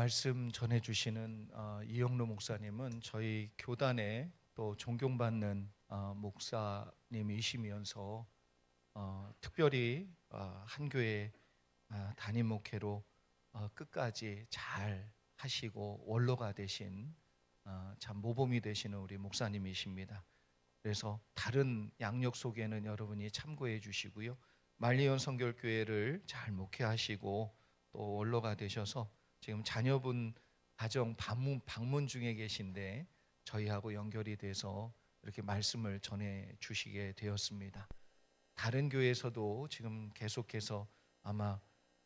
말씀 전해주시는 이영로 목사님은 저희 교단에 또 존경받는 목사님이시면서 특별히 한 교회 담임 목회로 끝까지 잘 하시고 원로가 되신 참 모범이 되시는 우리 목사님이십니다. 그래서 다른 양력 속에는 여러분이 참고해 주시고요. 말리온 성결교회를 잘 목회하시고 또 원로가 되셔서 지금 자녀분 가정 방문 중에 계신데 저희하고 연결이 돼서 이렇게 말씀을 전해 주시게 되었습니다. 다른 교회에서도 지금 계속해서 아마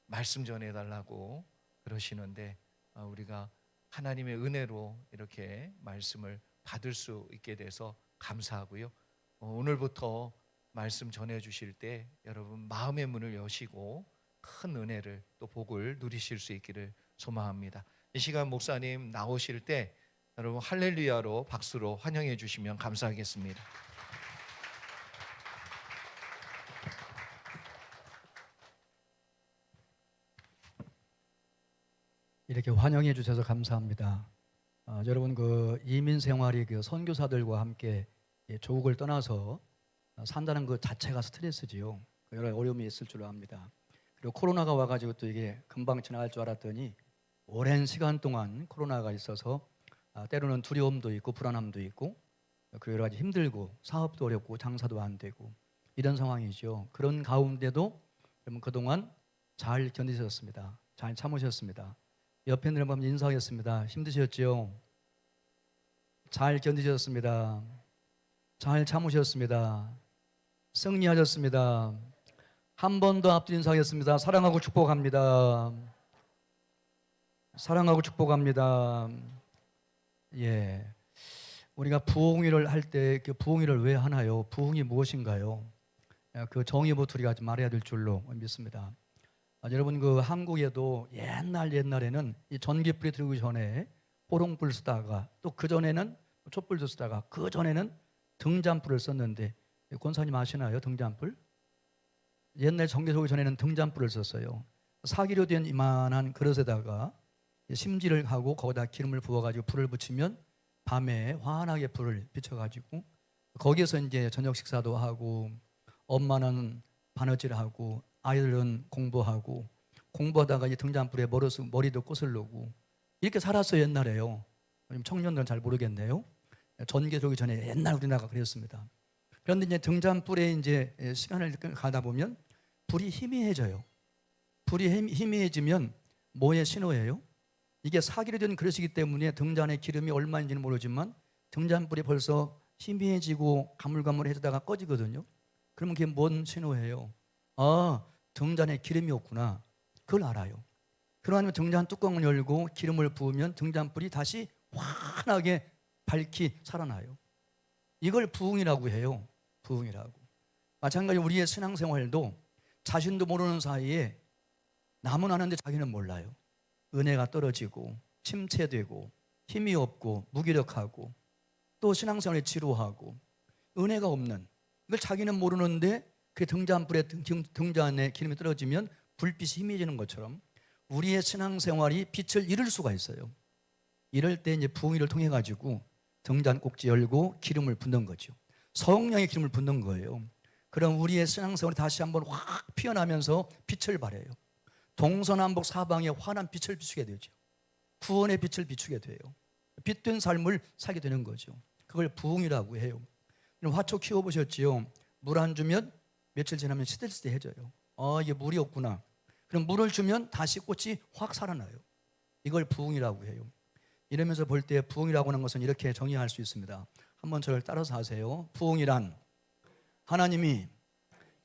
말씀 전해달라고 그러시는데 우리가 하나님의 은혜로 이렇게 말씀을 받을 수 있게 돼서 감사하고요. 오늘부터 말씀 전해 주실 때 여러분 마음의 문을 여시고 큰 은혜를 또 복을 누리실 수 있기를 소망합니다. 이 시간 목사님 나오실 때 여러분 할렐루야로 박수로 환영해 주시면 감사하겠습니다. 이렇게 환영해 주셔서 감사합니다. 여러분 이민 생활이 선교사들과 함께 조국을 떠나서 산다는 것 자체가 스트레스지요. 여러 어려움이 있을 줄로 압니다. 그리고 코로나가 와가지고 또 이게 금방 지나갈 줄 알았더니 오랜 시간 동안 코로나가 있어서 때로는 두려움도 있고 불안함도 있고 그리고 여러 가지 힘들고 사업도 어렵고 장사도 안 되고 이런 상황이죠. 그런 가운데도 여러분 그동안 잘 견디셨습니다. 잘 참으셨습니다. 옆에 있는 분들 인사하겠습니다. 힘드셨죠? 잘 견디셨습니다. 잘 참으셨습니다. 승리하셨습니다. 한 번 더 앞뒤 인사하겠습니다. 사랑하고 축복합니다. 사랑하고 축복합니다. 예, 우리가 부흥회를 할 때 그 부흥회를 왜 하나요? 부흥이 무엇인가요? 그 정의부터 우리가 말해야 될 줄로 믿습니다. 여러분 한국에도 옛날에는 이 전기불이 들어오기 전에 호롱불 쓰다가 또 그 전에는 촛불도 쓰다가 그 전에는 등잔불을 썼는데 권사님 아시나요? 등잔불? 옛날 전기 들어오기 전에는 등잔불을 썼어요. 사기로 된 이만한 그릇에다가 심지를 하고 거기다 기름을 부어가지고 불을 붙이면 밤에 환하게 불을 비춰가지고 거기에서 이제 저녁 식사도 하고 엄마는 바느질하고 아이들은 공부하다가 이 등잔불에 머리도 꼬슬르고 이렇게 살았어요. 옛날에요. 청년들은 잘 모르겠네요. 전기 들어오기 전에 옛날 우리나라가 그랬습니다. 그런데 이제 등잔불에 이제 시간을 가다 보면 불이 희미해져요. 불이 희미해지면 뭐의 신호예요? 이게 사기로 된 그릇이기 때문에 등잔에 기름이 얼마인지는 모르지만 등잔불이 벌써 희미해지고 가물가물해지다가 꺼지거든요. 그러면 그게 뭔 신호예요? 등잔에 기름이 없구나. 그걸 알아요. 그러면 등잔 뚜껑을 열고 기름을 부으면 등잔불이 다시 환하게 밝히 살아나요. 이걸 부흥이라고 해요. 부흥이라고. 마찬가지로 우리의 신앙생활도 자신도 모르는 사이에 남은 아는데 자기는 몰라요. 은혜가 떨어지고 침체되고 힘이 없고 무기력하고 또 신앙생활에 지루하고 은혜가 없는 이걸 자기는 모르는데 그 등잔에 기름이 떨어지면 불빛이 희미해지는 것처럼 우리의 신앙생활이 빛을 잃을 수가 있어요. 이럴 때 이제 부흥회를 통해 가지고 등잔 꼭지 열고 기름을 붓는 거죠. 성령의 기름을 붓는 거예요. 그럼 우리의 신앙생활이 다시 한번 확 피어나면서 빛을 발해요. 동서남북 사방에 환한 빛을 비추게 되죠. 구원의 빛을 비추게 돼요. 빛된 삶을 살게 되는 거죠. 그걸 부흥이라고 해요. 화초 키워보셨지요? 물 안 주면 며칠 지나면 시들시들해져요. 이게 물이 없구나. 그럼 물을 주면 다시 꽃이 확 살아나요. 이걸 부흥이라고 해요. 이러면서 볼 때 부흥이라고 하는 것은 이렇게 정의할 수 있습니다. 한번 저를 따라서 하세요. 부흥이란 하나님이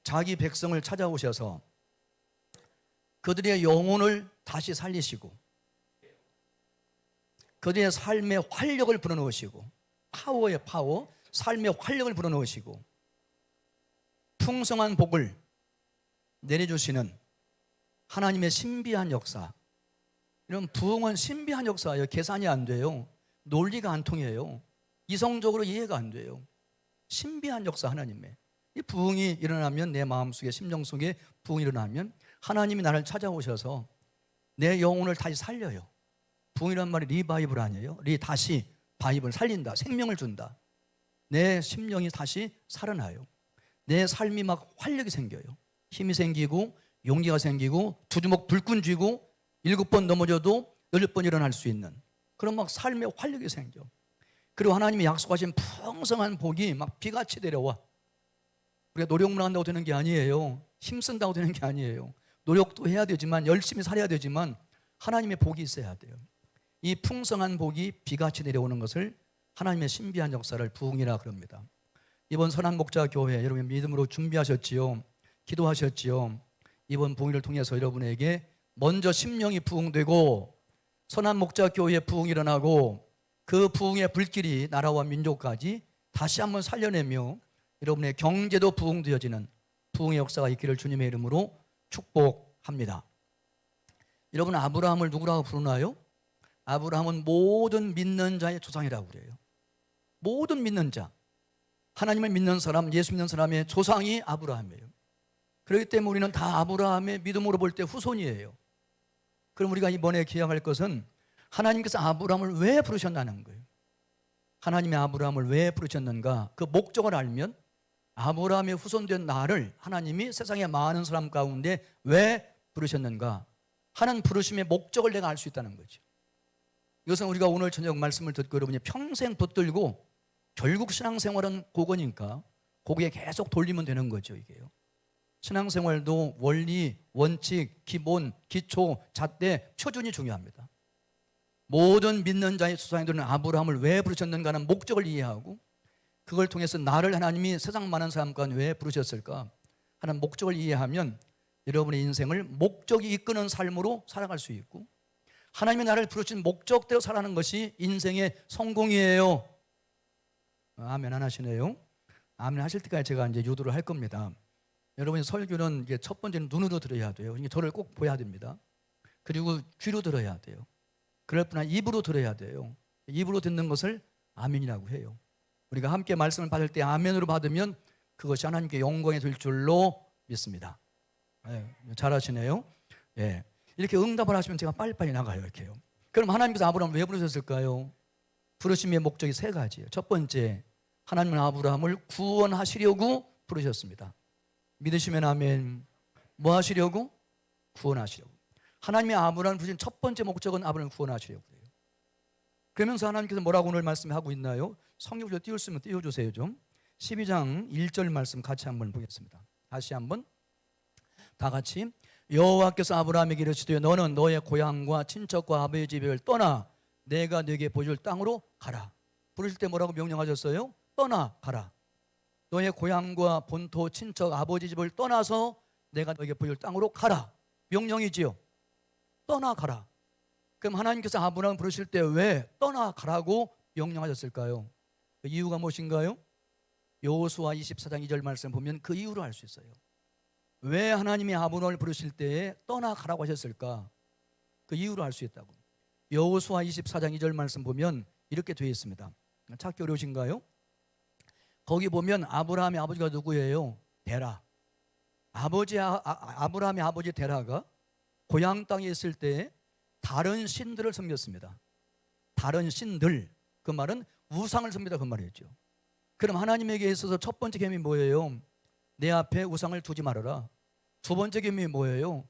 자기 백성을 찾아오셔서 그들의 영혼을 다시 살리시고 그들의 삶의 활력을 불어넣으시고 파워의 파워, 삶의 활력을 불어넣으시고 풍성한 복을 내려주시는 하나님의 신비한 역사. 이런 부흥은 신비한 역사예요. 계산이 안 돼요. 논리가 안 통해요. 이성적으로 이해가 안 돼요. 신비한 역사 하나님의. 이 부흥이 일어나면 내 마음속에 심정 속에 부흥이 일어나면 하나님이 나를 찾아오셔서 내 영혼을 다시 살려요. 부흥이란 말이 리바이블 아니에요? 다시 바이블 살린다, 생명을 준다. 내 심령이 다시 살아나요. 내 삶이 막 활력이 생겨요. 힘이 생기고 용기가 생기고 두 주먹 불끈 쥐고 7번 넘어져도 8번 일어날 수 있는 그런 막 삶의 활력이 생겨. 그리고 하나님이 약속하신 풍성한 복이 막 비같이 내려와. 우리가 노력만 한다고 되는 게 아니에요. 힘쓴다고 되는 게 아니에요. 노력도 해야 되지만 열심히 살아야 되지만 하나님의 복이 있어야 돼요. 이 풍성한 복이 비같이 내려오는 것을 하나님의 신비한 역사를 부흥이라 그럽니다. 이번 선한목자교회 여러분 믿음으로 준비하셨지요? 기도하셨지요? 이번 부흥을 통해서 여러분에게 먼저 심령이 부흥되고 선한목자교회의 부흥이 일어나고 그 부흥의 불길이 나라와 민족까지 다시 한번 살려내며 여러분의 경제도 부흥되어지는 부흥의 역사가 있기를 주님의 이름으로 축복합니다. 여러분 아브라함을 누구라고 부르나요? 아브라함은 모든 믿는 자의 조상이라고 그래요. 모든 믿는 자, 하나님을 믿는 사람, 예수 믿는 사람의 조상이 아브라함이에요. 그렇기 때문에 우리는 다 아브라함의 믿음으로 볼 때 후손이에요. 그럼 우리가 이번에 기억할 것은 하나님께서 아브라함을 왜 부르셨다는 거예요. 하나님의 아브라함을 왜 부르셨는가? 그 목적을 알면 아브라함의 후손된 나를 하나님이 세상의 많은 사람 가운데 왜 부르셨는가 하는 부르심의 목적을 내가 알 수 있다는 거죠. 이것은 우리가 오늘 저녁 말씀을 듣고 여러분이 평생 붙들고 결국 신앙생활은 그거니까 거기에 계속 돌리면 되는 거죠. 이게요. 신앙생활도 원리, 원칙, 기본, 기초, 잣대, 표준이 중요합니다. 모든 믿는 자의 조상들은 아브라함을 왜 부르셨는가 하는 목적을 이해하고 그걸 통해서 나를 하나님이 세상 많은 사람 가운데 왜 부르셨을까 하는 목적을 이해하면 여러분의 인생을 목적이 이끄는 삶으로 살아갈 수 있고 하나님이 나를 부르신 목적대로 살아가는 것이 인생의 성공이에요. 아멘 안 하시네요. 아멘 하실 때까지 제가 이제 유도를 할 겁니다. 여러분이 설교는 이게 첫 번째는 눈으로 들어야 돼요. 저를 꼭 보여야 됩니다. 그리고 귀로 들어야 돼요. 그럴 뿐 아니라 입으로 들어야 돼요. 입으로 듣는 것을 아멘이라고 해요. 우리가 함께 말씀을 받을 때 아멘으로 받으면 그것이 하나님께 영광이 될 줄로 믿습니다. 네, 잘하시네요. 네. 이렇게 응답을 하시면 제가 빨리빨리 나가요. 이렇게요. 그럼 하나님께서 아브라함을 왜 부르셨을까요? 부르심의 목적이 3가지예요. 첫 번째, 하나님은 아브라함을 구원하시려고 부르셨습니다. 믿으시면 아멘. 뭐 하시려고? 구원하시려고. 하나님의 아브라함을 부르신 첫 번째 목적은 아브라함을 구원하시려고 그래요. 그러면서 하나님께서 뭐라고 오늘 말씀하고 있나요? 성경을 띄웠으면 띄워주세요 좀. 12장 1절 말씀 같이 한번 보겠습니다. 다시 한번 다 같이. 여호와께서 아브라함에게 이르시되 너는 너의 고향과 친척과 아버지 집을 떠나 내가 네게 보여줄 땅으로 가라. 부르실 때 뭐라고 명령하셨어요? 떠나 가라. 너의 고향과 본토 친척 아버지 집을 떠나서 내가 너에게 보여줄 땅으로 가라. 명령이지요. 떠나 가라. 그럼 하나님께서 아브라함을 부르실 때 왜 떠나 가라고 명령하셨을까요? 그 이유가 무엇인가요? 여호수아 24장 2절 말씀 보면 그 이유를 알 수 있어요. 왜 하나님이 아브라함을 부르실 때에 떠나 가라고 하셨을까? 그 이유를 알 수 있다고. 여호수아 24장 2절 말씀 보면 이렇게 되어 있습니다. 찾기 어려우신가요? 거기 보면 아브라함의 아버지가 누구예요? 데라. 아브라함의 아버지 데라가 고향 땅에 있을 때 다른 신들을 섬겼습니다. 다른 신들. 그 말은 우상을 섬기다 그 말이죠. 그럼 하나님에게 있어서 첫 번째 계명이 뭐예요? 내 앞에 우상을 두지 말아라. 두 번째 계명이 뭐예요?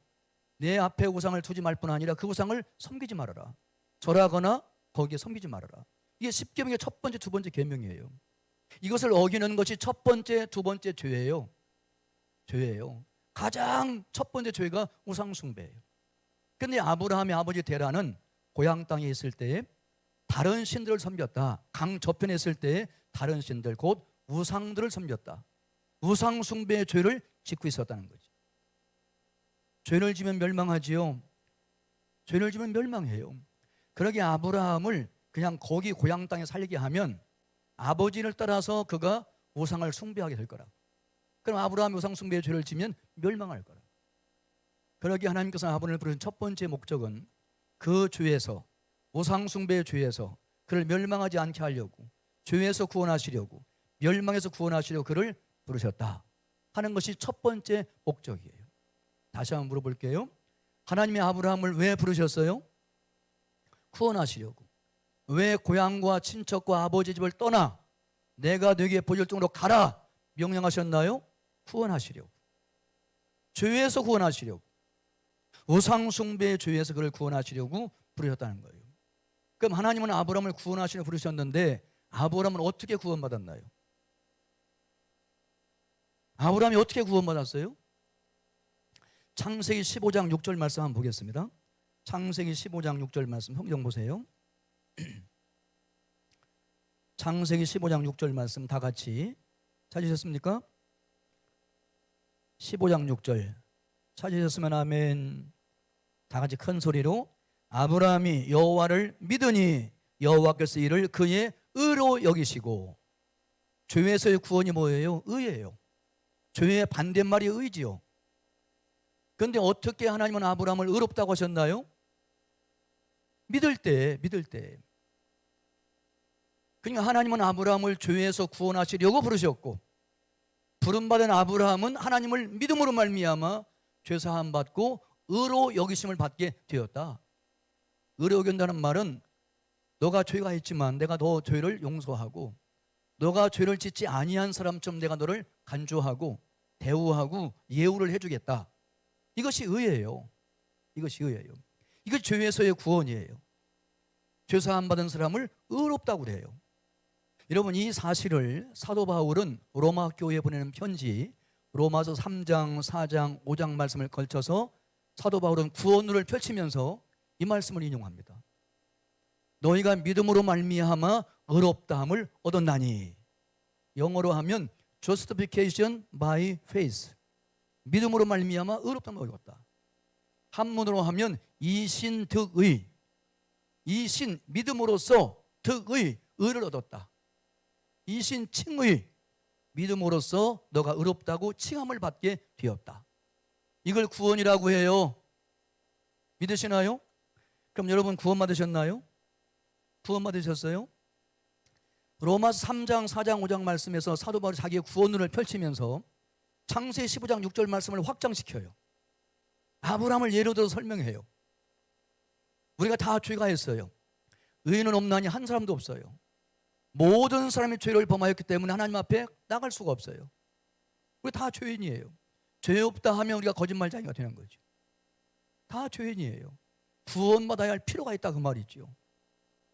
내 앞에 우상을 두지 말 뿐 아니라 그 우상을 섬기지 말아라. 절하거나 거기에 섬기지 말아라. 이게 10계명의 첫 번째, 두 번째 계명이에요. 이것을 어기는 것이 첫 번째, 두 번째 죄예요. 죄예요. 가장 첫 번째 죄가 우상 숭배예요. 그런데 아브라함의 아버지 데라는 고향 땅에 있을 때에 다른 신들을 섬겼다. 강 저편에 있을 때에 다른 신들, 곧 우상들을 섬겼다. 우상 숭배의 죄를 짓고 있었다는 거죠. 죄를 지면 멸망하지요. 죄를 지면 멸망해요. 그러게 아브라함을 그냥 거기 고향 땅에 살게 하면 아버지를 따라서 그가 우상을 숭배하게 될 거라. 그럼 아브라함이 우상 숭배의 죄를 지면 멸망할 거라. 그러기 하나님께서 아브라함을 부르신 첫 번째 목적은 그 죄에서, 우상 숭배의 죄에서 그를 멸망하지 않게 하려고, 죄에서 구원하시려고, 멸망에서 구원하시려고 그를 부르셨다 하는 것이 첫 번째 목적이에요. 다시 한번 물어볼게요. 하나님이 아브라함을 왜 부르셨어요? 구원하시려고. 왜 고향과 친척과 아버지 집을 떠나 내가 너에게 보여줄 정도로 가라 명령하셨나요? 구원하시려고. 죄에서 구원하시려고. 우상숭배의 죄에서 그를 구원하시려고 부르셨다는 거예요. 그럼 하나님은 아브라함을 구원하시려고 부르셨는데 아브라함은 어떻게 구원받았나요? 아브라함이 어떻게 구원받았어요? 창세기 15장 6절 말씀 한번 보겠습니다. 창세기 15장 6절 말씀 성경 보세요. 창세기 15장 6절 말씀 다 같이 찾으셨습니까? 15장 6절 찾으셨으면 아멘. 다 같이 큰 소리로 아브라함이 여호와를 믿으니 여호와께서 이를 그의 의로 여기시고. 죄에서의 구원이 뭐예요? 의예요. 죄의 반대말이 의지요. 그런데 어떻게 하나님은 아브라함을 의롭다고 하셨나요? 믿을 때. 그러니까 하나님은 아브라함을 죄에서 구원하시려고 부르셨고, 부름받은 아브라함은 하나님을 믿음으로 말미암아 죄사함 받고 의로 여기심을 받게 되었다. 의로 여긴다는 말은 너가 죄가 있지만 내가 너 죄를 용서하고, 너가 죄를 짓지 아니한 사람처럼 내가 너를 간주하고 대우하고 예우를 해주겠다. 이것이 의예요. 이것이 의예요. 이것이 죄에서의 구원이에요. 죄사함 받은 사람을 의롭다고 그래요. 여러분, 이 사실을 사도 바울은 로마 교회에 보내는 편지 로마서 3장, 4장, 5장 말씀을 걸쳐서 사도 바울은 구원론을 펼치면서 이 말씀을 인용합니다. 너희가 믿음으로 말미암아 의롭다함을 얻었나니. 영어로 하면 justification by faith. 믿음으로 말미암아 의롭다함을 얻었다. 한문으로 하면 이신득의. 이신 믿음으로써 득의 의를 얻었다. 이신칭의 믿음으로써 너가 의롭다고 칭함을 받게 되었다. 이걸 구원이라고 해요. 믿으시나요? 그럼 여러분 구원 받으셨나요? 구원 받으셨어요? 로마서 3장, 4장, 5장 말씀에서 사도 바울이 자기의 구원론을 펼치면서 창세기 15장 6절 말씀을 확장시켜요. 아브라함을 예로 들어 설명해요. 우리가 다 죄가 했어요. 의인은 없나니 한 사람도 없어요. 모든 사람이 죄를 범하였기 때문에 하나님 앞에 나갈 수가 없어요. 우리 다 죄인이에요. 죄 없다 하면 우리가 거짓말쟁이가 되는 거죠. 다 죄인이에요. 구원받아야 할 필요가 있다 그 말이죠.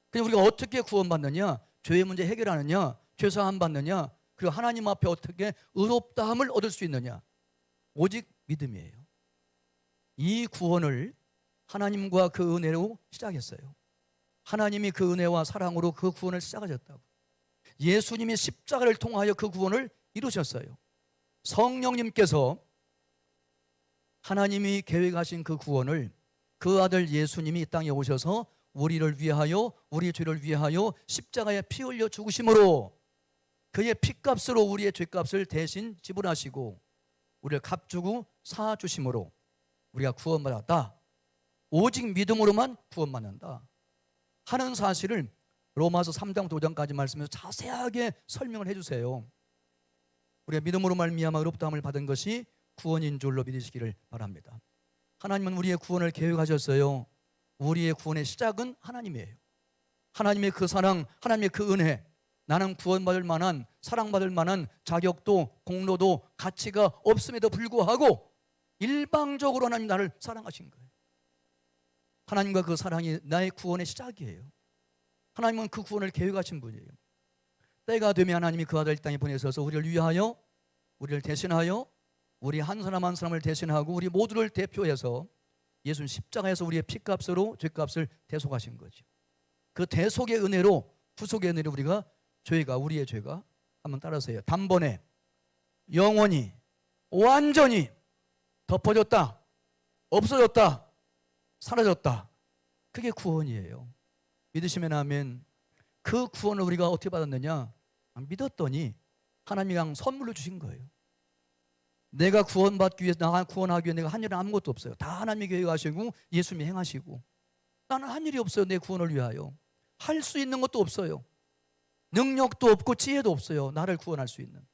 그냥 우리가 어떻게 구원받느냐, 죄의 문제 해결하느냐, 죄사함 받느냐, 그리고 하나님 앞에 어떻게 의롭다함을 얻을 수 있느냐, 오직 믿음이에요. 이 구원을 하나님과 그 은혜로 시작했어요. 하나님이 그 은혜와 사랑으로 그 구원을 시작하셨다고. 예수님이 십자가를 통하여 그 구원을 이루셨어요. 성령님께서 하나님이 계획하신 그 구원을 그 아들 예수님이 이 땅에 오셔서 우리를 위하여, 우리 죄를 위하여 십자가에 피 흘려 죽으심으로, 그의 피값으로 우리의 죄값을 대신 지불하시고 우리를 값주고 사주심으로 우리가 구원받았다. 오직 믿음으로만 구원받는다 하는 사실을 로마서 3장 5장까지 말씀에서 자세하게 설명을 해주세요. 우리가 믿음으로 말미암아 의롭다함을 받은 것이 구원인 줄로 믿으시기를 바랍니다. 하나님은 우리의 구원을 계획하셨어요. 우리의 구원의 시작은 하나님이에요. 하나님의 그 사랑, 하나님의 그 은혜, 나는 구원받을 만한, 사랑받을 만한 자격도 공로도 가치가 없음에도 불구하고 일방적으로 하나님 나를 사랑하신 거예요. 하나님과 그 사랑이 나의 구원의 시작이에요. 하나님은 그 구원을 계획하신 분이에요. 때가 되면 하나님이 그 아들 이 땅에 보내셔서 우리를 위하여, 우리를 대신하여, 우리 한 사람 한 사람을 대신하고 우리 모두를 대표해서 예수는 십자가에서 우리의 피값으로 죄값을 대속하신 거죠. 그 대속의 은혜로, 구속의 은혜로 우리가 우리의 죄가 한번 따라서 해요. 단번에 영원히 완전히 덮어졌다, 없어졌다, 사라졌다. 그게 구원이에요. 믿으시면 아멘. 그 구원을 우리가 어떻게 받았느냐? 믿었더니 하나님이 그냥 선물로 주신 거예요. 내가 구원받기 위해서, 나 구원하기 위해 내가 한 일은 아무것도 없어요. 다 하나님이 계획하시고 예수님이 행하시고, 나는 한 일이 없어요. 내 구원을 위하여 할 수 있는 것도 없어요. 능력도 없고 지혜도 없어요. 나를 구원할 수 있는.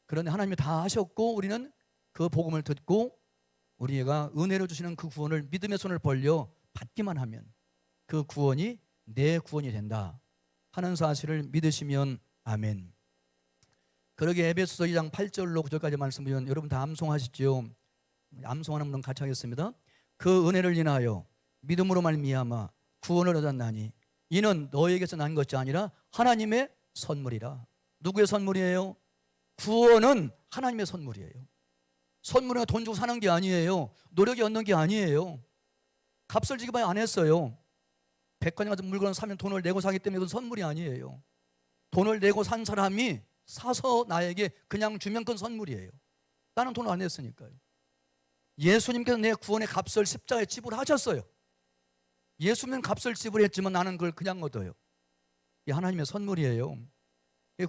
그런데 하나님이 다 하셨고 우리는 그 복음을 듣고 우리가 은혜로 주시는 그 구원을 믿음의 손을 벌려 받기만 하면 그 구원이 내 구원이 된다 하는 사실을 믿으시면 아멘. 그러게 에베소서 2장 8절로 9절까지 말씀드리면 여러분 다 암송하시죠. 암송하는 분은 같이 하겠습니다. 그 은혜를 인하여 믿음으로 말미암아 구원을 얻었나니 이는 너에게서 난 것이 아니라 하나님의 선물이라. 누구의 선물이에요? 구원은 하나님의 선물이에요. 선물은 돈 주고 사는 게 아니에요. 노력이 얻는 게 아니에요. 값을 지급하지 안 했어요. 백화점 같은 물건을 사면 돈을 내고 사기 때문에 그건 선물이 아니에요. 돈을 내고 산 사람이 사서 나에게 그냥 주면 그건 선물이에요. 나는 돈을 안 냈으니까요. 예수님께서 내 구원의 값을 십자가에 지불하셨어요. 예수님은 값을 지불했지만 나는 그걸 그냥 얻어요. 이게 하나님의 선물이에요.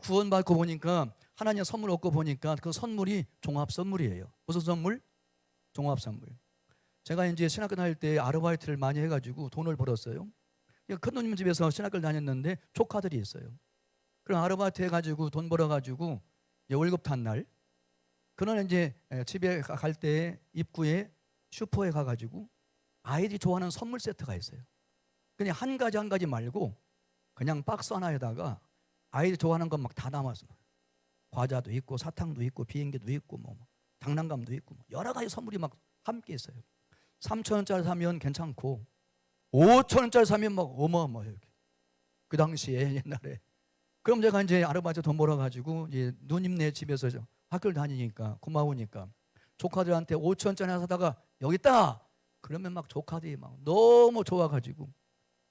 구원받고 보니까 하나님의 선물 얻고 보니까 그 선물이 종합 선물이에요. 무슨 선물? 종합 선물. 제가 이제 신학교 다닐 때 아르바이트를 많이 해가지고 돈을 벌었어요. 큰 누님 집에서 신학교를 다녔는데 조카들이 있어요. 그럼 아르바이트 해가지고 돈 벌어가지고 월급 탄 날, 그는 이제 집에 갈 때 입구에 슈퍼에 가가지고 아이들이 좋아하는 선물 세트가 있어요. 그냥 한 가지 말고 그냥 박스 하나에다가 아이들이 좋아하는 것 막 다 담아서 과자도 있고 사탕도 있고 비행기도 있고 뭐 장난감도 있고 여러 가지 선물이 막 함께 있어요. 3,000원짜리 사면 괜찮고 5,000원짜리 사면 막 어마어마해요. 그 당시에 옛날에. 그럼 제가 이제 아르바이트 돈 벌어가지고 이제 누님네 집에서 학교를 다니니까 고마우니까 조카들한테 5,000원짜리 하나 사다가 여기 있다. 그러면 막 조카들이 막 너무 좋아가지고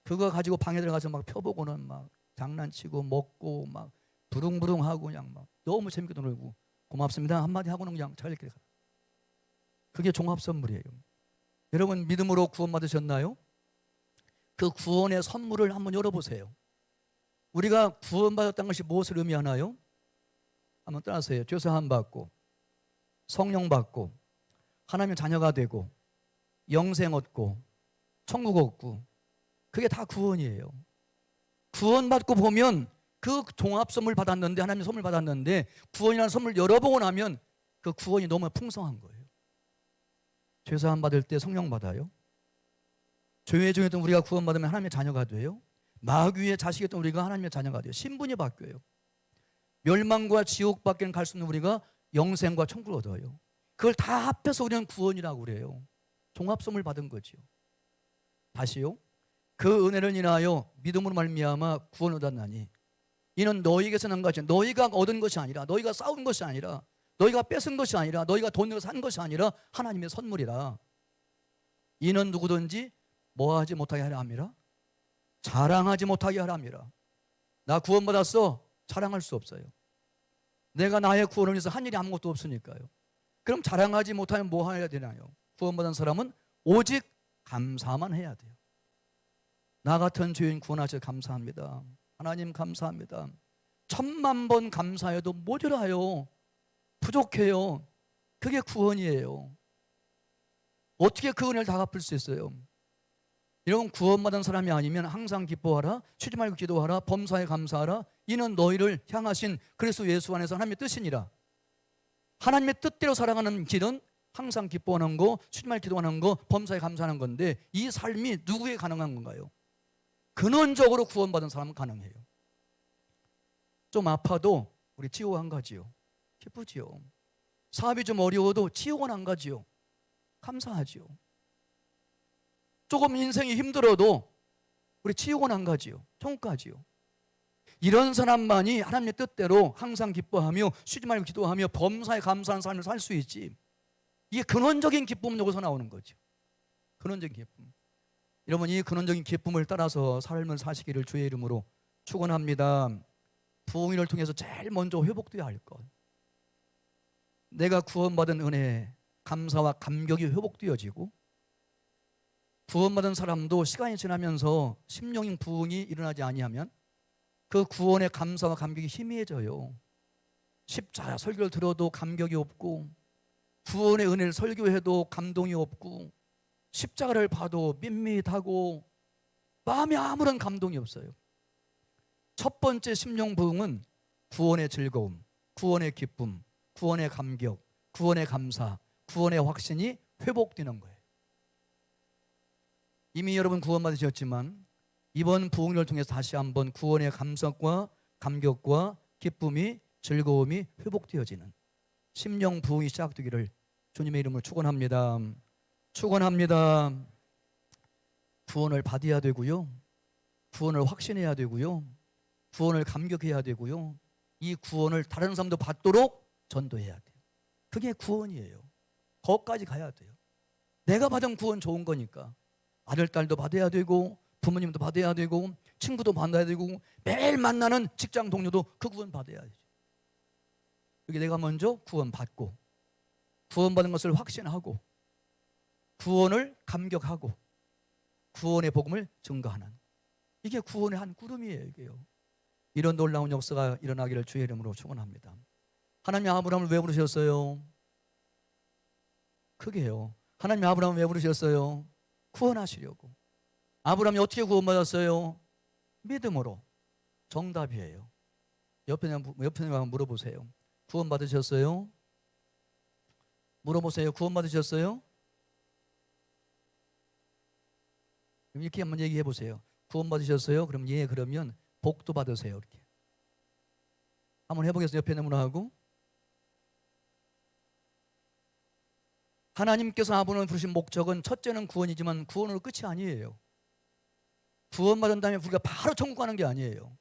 그거 가지고 방에 들어가서 막 펴보고는 막 장난치고 먹고 막 부릉부릉하고 그냥 막 너무 재밌게 놀고 고맙습니다 한마디 하고는 그냥 잘 이렇게 가. 그게 종합 선물이에요. 여러분 믿음으로 구원받으셨나요? 그 구원의 선물을 한번 열어보세요. 우리가 구원받았다는 것이 무엇을 의미하나요? 한번 따라서요. 죄사함 받고 성령 받고 하나님의 자녀가 되고 영생 얻고 천국 얻고 그게 다 구원이에요. 구원받고 보면 그 종합 선물 받았는데 하나님 선물 받았는데 구원이라는 선물 열어보고 나면 그 구원이 너무 풍성한 거예요. 죄사함 받을 때 성령 받아요. 죄 중에도 우리가 구원받으면 하나님의 자녀가 돼요. 마귀의 자식이었던 우리가 하나님의 자녀가 돼요. 신분이 바뀌어요. 멸망과 지옥밖에는 갈 수 없는 우리가 영생과 천국을 얻어요. 그걸 다 합해서 우리는 구원이라고 그래요. 종합선물 받은 거죠. 다시요. 그 은혜를 인하여 믿음으로 말미암아 구원을 얻었나니 이는 너희에게서 난 것이 너희가 얻은 것이 아니라 너희가 싸운 것이 아니라 너희가 뺏은 것이 아니라 너희가 돈으로 산 것이 아니라 하나님의 선물이라. 이는 누구든지 뭐하지 못하게 하려 함이라. 자랑하지 못하게 하려 함이라. 나 구원받았어. 자랑할 수 없어요. 내가 나의 구원을 위해서 한 일이 아무것도 없으니까요. 그럼 자랑하지 못하면 뭐 해야 되나요? 구원받은 사람은 오직 감사만 해야 돼요. 나 같은 죄인 구원하셔서 감사합니다. 하나님 감사합니다. 10,000번 감사해도 모자라요. 부족해요. 그게 구원이에요. 어떻게 그 은혜를 다 갚을 수 있어요? 여러분 구원받은 사람이 아니면 항상 기뻐하라, 쉬지 말고 기도하라, 범사에 감사하라. 이는 너희를 향하신 그리스도 예수 안에서 하나님의 뜻이니라. 하나님의 뜻대로 살아가는 길은 항상 기뻐하는 거, 쉬지 말고 기도하는 거, 범사에 감사하는 건데 이 삶이 누구에게 가능한 건가요? 근원적으로 구원받은 사람은 가능해요. 좀 아파도 우리 치유 안 가지요. 기쁘지요. 사업이 좀 어려워도 치유는 안 가지요. 감사하지요. 조금 인생이 힘들어도 우리 치유는 안 가지요. 천국 가지요. 이런 사람만이 하나님의 뜻대로 항상 기뻐하며 쉬지 말고 기도하며 범사에 감사하는 삶을 살 수 있지. 이게 근원적인 기쁨은 여기서 나오는 거죠. 근원적인 기쁨. 여러분 이 근원적인 기쁨을 따라서 삶을 사시기를 주의 이름으로 축원합니다. 부흥회를 통해서 제일 먼저 회복돼야 할 것. 내가 구원받은 은혜, 감사와 감격이 회복되어지고 구원받은 사람도 시간이 지나면서 심령인 부흥이 일어나지 아니하면 그 구원의 감사와 감격이 희미해져요. 십자가 설교를 들어도 감격이 없고 구원의 은혜를 설교해도 감동이 없고 십자가를 봐도 밋밋하고 마음에 아무런 감동이 없어요. 첫 번째 심령 부흥은 구원의 즐거움, 구원의 기쁨, 구원의 감격, 구원의 감사, 구원의 확신이 회복되는 거예요. 이미 여러분 구원받으셨지만 이번 부흥을 통해서 다시 한번 구원의 감격과 기쁨이, 즐거움이 회복되어지는 심령 부흥이 시작되기를 주님의 이름으로 축원합니다. 축원합니다. 구원을 받아야 되고요. 구원을 확신해야 되고요. 구원을 감격해야 되고요. 이 구원을 다른 사람도 받도록 전도해야 돼요. 그게 구원이에요. 거기까지 가야 돼요. 내가 받은 구원 좋은 거니까 아들, 딸도 받아야 되고 부모님도 받아야 되고 친구도 받아야 되고 매일 만나는 직장 동료도 그 구원 받아야죠. 여기 내가 먼저 구원받고 구원받은 것을 확신하고 구원을 감격하고 구원의 복음을 증거하는, 이게 구원의 한 구름이에요. 이게요. 이런 놀라운 역사가 일어나기를 주의 이름으로 축원합니다. 하나님 아브라함을 왜 부르셨어요? 크게요. 하나님 아브라함을 왜 부르셨어요? 구원하시려고. 아브라함이 어떻게 구원받았어요? 믿음으로. 정답이에요. 옆에 한번 물어보세요. 구원받으셨어요? 물어보세요. 구원받으셨어요? 이렇게 한번 얘기해 보세요. 구원받으셨어요? 그럼 예, 그러면 복도 받으세요. 이렇게 한번 해보겠어요. 옆에 있는 분하고. 하나님께서 아브라함을 부르신 목적은 첫째는 구원이지만 구원으로 끝이 아니에요. 구원받은 다음에 우리가 바로 천국 가는 게 아니에요.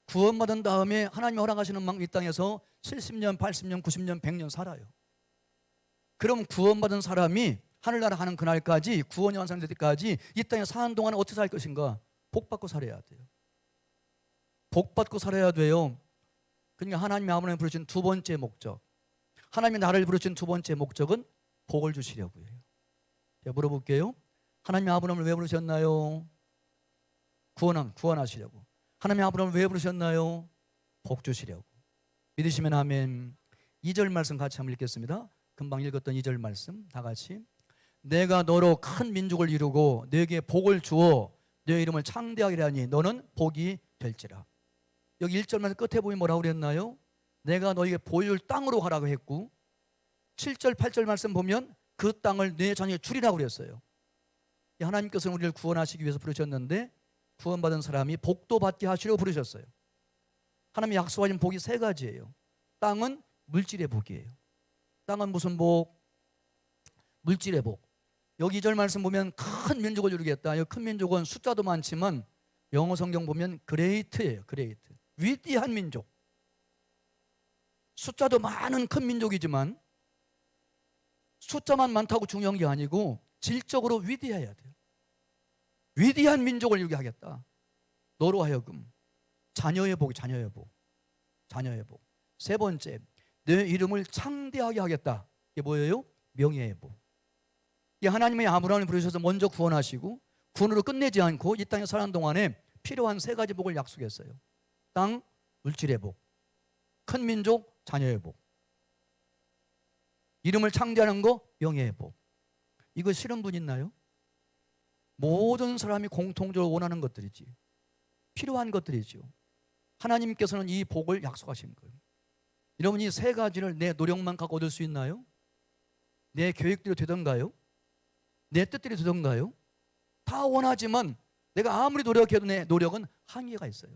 구원받은 다음에 하나님이 허락하시는 만큼 이 땅에서 70년, 80년, 90년, 100년 살아요. 그럼 구원받은 사람이 하늘나라 가는 그날까지, 구원이 완성될 때까지 이 땅에 사는 동안은 어떻게 살 것인가? 복 받고 살아야 돼요. 복 받고 살아야 돼요. 그러니까 하나님이 아브라함을 부르신 두 번째 목적, 하나님이 나를 부르신 두 번째 목적은 복을 주시려고 해요. 제가 물어볼게요. 하나님이 아브라함을 왜 부르셨나요? 구원하시려고. 하나님이 아브라함을 왜 부르셨나요? 복 주시려고. 믿으시면 아멘. 2절 말씀 같이 한번 읽겠습니다. 금방 읽었던 2절 말씀 다 같이. 내가 너로 큰 민족을 이루고 너에게 복을 주어 내 이름을 창대하게 하니 너는 복이 될지라. 여기 1절 말씀 끝에 보면 뭐라고 그랬나요? 내가 너에게 보일 땅으로 가라고 했고, 7절 8절 말씀 보면 그 땅을 내 자녀에 주리라고 그랬어요. 하나님께서는 우리를 구원하시기 위해서 부르셨는데 구원받은 사람이 복도 받게 하시려고 부르셨어요. 하나님이 약속하신 복이 세 가지예요. 땅은 물질의 복이에요. 땅은 무슨 복? 물질의 복. 여기 2절 말씀 보면 큰 민족을 이루겠다. 여기 큰 민족은 숫자도 많지만 영어 성경 보면 그레이트예요. 그레이트. 위대한 민족. 숫자도 많은 큰 민족이지만 숫자만 많다고 중요한 게 아니고 질적으로 위대해야 돼요. 위대한 민족을 이루게 하겠다. 너로 하여금 자녀의 복, 자녀의 복, 자녀의 복. 세 번째, 내 이름을 창대하게 하겠다. 이게 뭐예요? 명예의 복. 이 하나님의 아브라함을 부르셔서 먼저 구원하시고 구원으로 끝내지 않고 이 땅에 사는 동안에 필요한 세 가지 복을 약속했어요. 땅, 물질의 복, 큰 민족, 자녀의 복, 이름을 창대하는 거, 명예의 복. 이거 싫은 분 있나요? 모든 사람이 공통적으로 원하는 것들이지, 필요한 것들이죠. 하나님께서는 이 복을 약속하신 거예요. 여러분, 이 세 가지를 내 노력만 갖고 얻을 수 있나요? 내 계획대로 되던가요? 내 뜻대로 되던가요? 다 원하지만 내가 아무리 노력해도 내 노력은 한계가 있어요.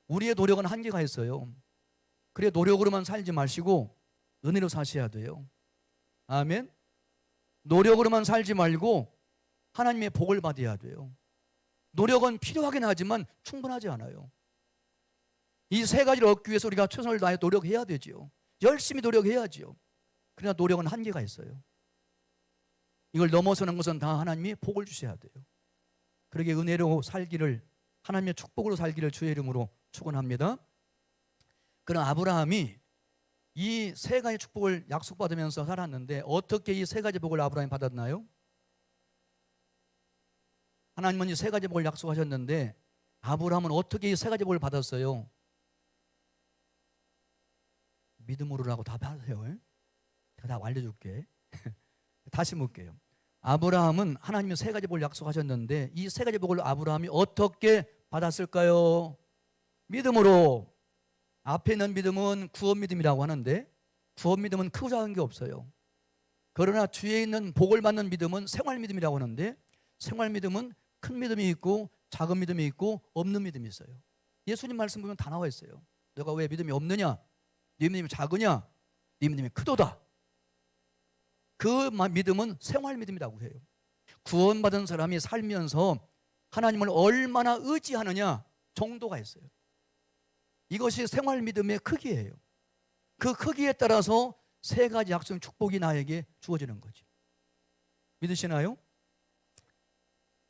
우리의 노력은 한계가 있어요. 그래, 노력으로만 살지 마시고 은혜로 사셔야 돼요. 아멘. 노력으로만 살지 말고 하나님의 복을 받아야 돼요. 노력은 필요하긴 하지만 충분하지 않아요. 이 세 가지를 얻기 위해서 우리가 최선을 다해 노력해야 되죠. 열심히 노력해야죠. 그러나 노력은 한계가 있어요. 이걸 넘어서는 것은 다 하나님이 복을 주셔야 돼요. 그러게 은혜로 살기를, 하나님의 축복으로 살기를 주의 이름으로 축원합니다. 그럼 아브라함이 이 세 가지 축복을 약속받으면서 살았는데 어떻게 이 세 가지 복을 아브라함이 받았나요? 하나님은 이 세 가지 복을 약속하셨는데 아브라함은 어떻게 이 세 가지 복을 받았어요? 믿음으로라고 답하세요. 제가 다 알려줄게. 다시 묻게요. 아브라함은 하나님이 세 가지 복을 약속하셨는데 이 세 가지 복을 아브라함이 어떻게 받았을까요? 믿음으로. 앞에 있는 믿음은 구원 믿음이라고 하는데 구원 믿음은 크고 작은 게 없어요. 그러나 뒤에 있는 복을 받는 믿음은 생활 믿음이라고 하는데 생활 믿음은 큰 믿음이 있고 작은 믿음이 있고 없는 믿음이 있어요. 예수님 말씀 보면 다 나와 있어요. 너가 왜 믿음이 없느냐? 네 믿음이 작으냐? 네 믿음이 크도다. 그 믿음은 생활 믿음이라고 해요. 구원받은 사람이 살면서 하나님을 얼마나 의지하느냐 정도가 있어요. 이것이 생활 믿음의 크기예요. 그 크기에 따라서 세 가지 약속 축복이 나에게 주어지는 거죠. 믿으시나요?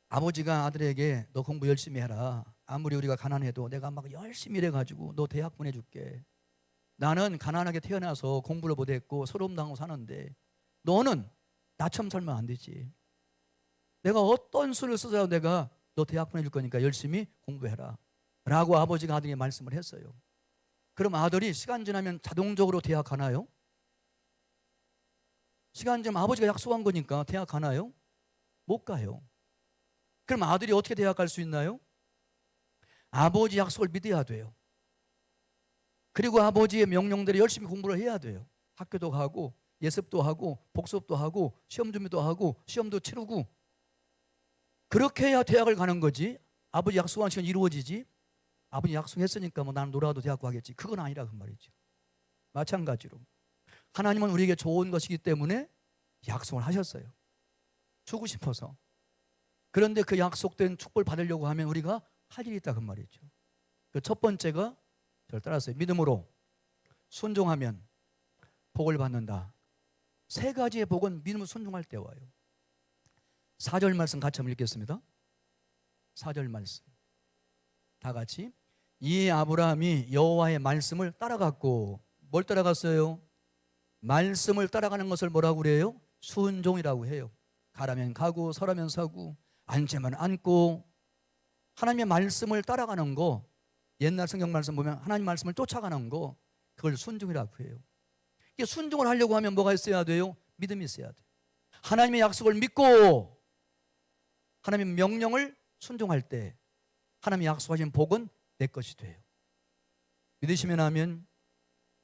아버지가 아들에게 너 공부 열심히 해라. 아무리 우리가 가난해도 내가 막 열심히 일해가지고 너 대학 보내줄게. 나는 가난하게 태어나서 공부를 못했고 서러움 당하고 사는데 너는 나처럼 살면 안 되지. 내가 어떤 수를 써서 내가 너 대학 보내줄 거니까 열심히 공부해라 라고 아버지가 아들에게 말씀을 했어요. 그럼 아들이 시간 지나면 자동적으로 대학 가나요? 시간 지나면 아버지가 약속한 거니까 대학 가나요? 못 가요. 그럼 아들이 어떻게 대학 갈 수 있나요? 아버지 약속을 믿어야 돼요. 그리고 아버지의 명령대로 열심히 공부를 해야 돼요. 학교도 가고 예습도 하고 복습도 하고 시험 준비도 하고 시험도 치르고 그렇게 해야 대학을 가는 거지. 아버지 약속한 시간 이루어지지. 아버지 약속했으니까 뭐 나는 놀아도 대학 가겠지. 그건 아니라 그 말이죠. 마찬가지로 하나님은 우리에게 좋은 것이기 때문에 약속을 하셨어요. 주고 싶어서. 그런데 그 약속된 축복을 받으려고 하면 우리가 할 일이 있다 그 말이죠. 그 첫 번째가 저를 따랐어요. 믿음으로 순종하면 복을 받는다. 세 가지의 복은 믿음으로 순종할 때 와요. 4절 말씀 같이 한번 읽겠습니다. 4절 말씀 다 같이. 이 아브라함이 여호와의 말씀을 따라갔고 뭘 따라갔어요? 말씀을 따라가는 것을 뭐라고 그래요? 순종이라고 해요. 가라면 가고 서라면 서고 앉으면 앉고 하나님의 말씀을 따라가는 거 옛날 성경 말씀 보면 하나님 말씀을 쫓아가는 거 그걸 순종이라고 해요. 이게 순종을 하려고 하면 뭐가 있어야 돼요? 믿음이 있어야 돼요. 하나님의 약속을 믿고 하나님의 명령을 순종할 때 하나님의 약속하신 복은 내 것이 돼요. 믿으시면 하면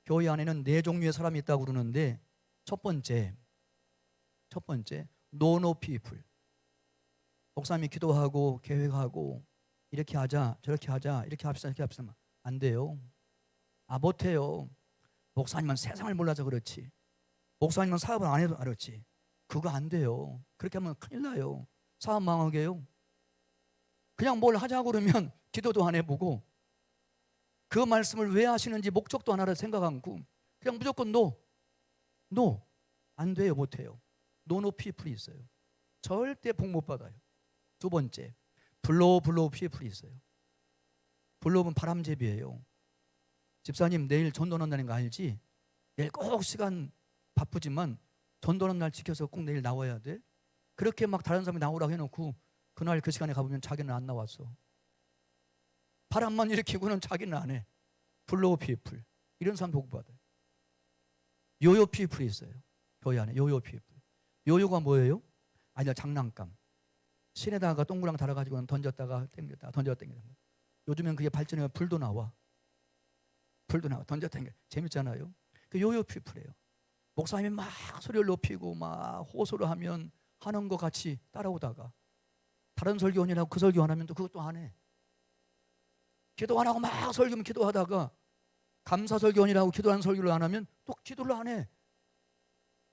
교회 안에는 네 종류의 사람이 있다고 그러는데 첫 번째 노노 피플. 목사님이 기도하고 계획하고 이렇게 하자 저렇게 하자 이렇게 합시다 이렇게 합시다 안 돼요. 못해요. 목사님은 세상을 몰라서 그렇지. 목사님은 사업을 안 해도 그렇지. 그거 안 돼요. 그렇게 하면 큰일 나요. 사업 망하게 해요. 그냥 뭘 하자고 그러면 기도도 안 해보고 그 말씀을 왜 하시는지 목적도 하나를 생각 않고 그냥 무조건 노 안 돼요. 못해요. 노노 피플이 있어요. 절대 복 못 받아요. 두 번째 블로우 피플이 있어요. 블로우는 바람잡이에요. 집사님 내일 전도하는 날인 거 알지? 내일 꼭 시간 바쁘지만 전도하는 날 지켜서 꼭 내일 나와야 돼. 그렇게 막 다른 사람이 나오라고 해놓고 그날 그 시간에 가보면 자기는 안 나왔어. 바람만 일으키고는 자기는 안 해. 블로우 피플 이런 사람 복 받아요. 요요 피플이 있어요. 교회 안에 요요 피플. 요요가 뭐예요? 아니야 장난감. 신에다가 동그랑 달아가지고 던졌다가 땡겼다가 던졌다 땡겼다. 요즘엔 그게 발전해서 불도 나와. 던졌다 땡겨. 재밌잖아요. 그 요요 피플이에요. 목사님이 막 소리를 높이고 막 호소를 하면 하는 거 같이 따라오다가 다른 설교원이라고 그 설교 안 하면 또 그것도 안 해. 기도 안 하고 막 설교면 기도하다가 감사 설교원이라고 기도하는 설교를 안 하면 또 기도를 안 해.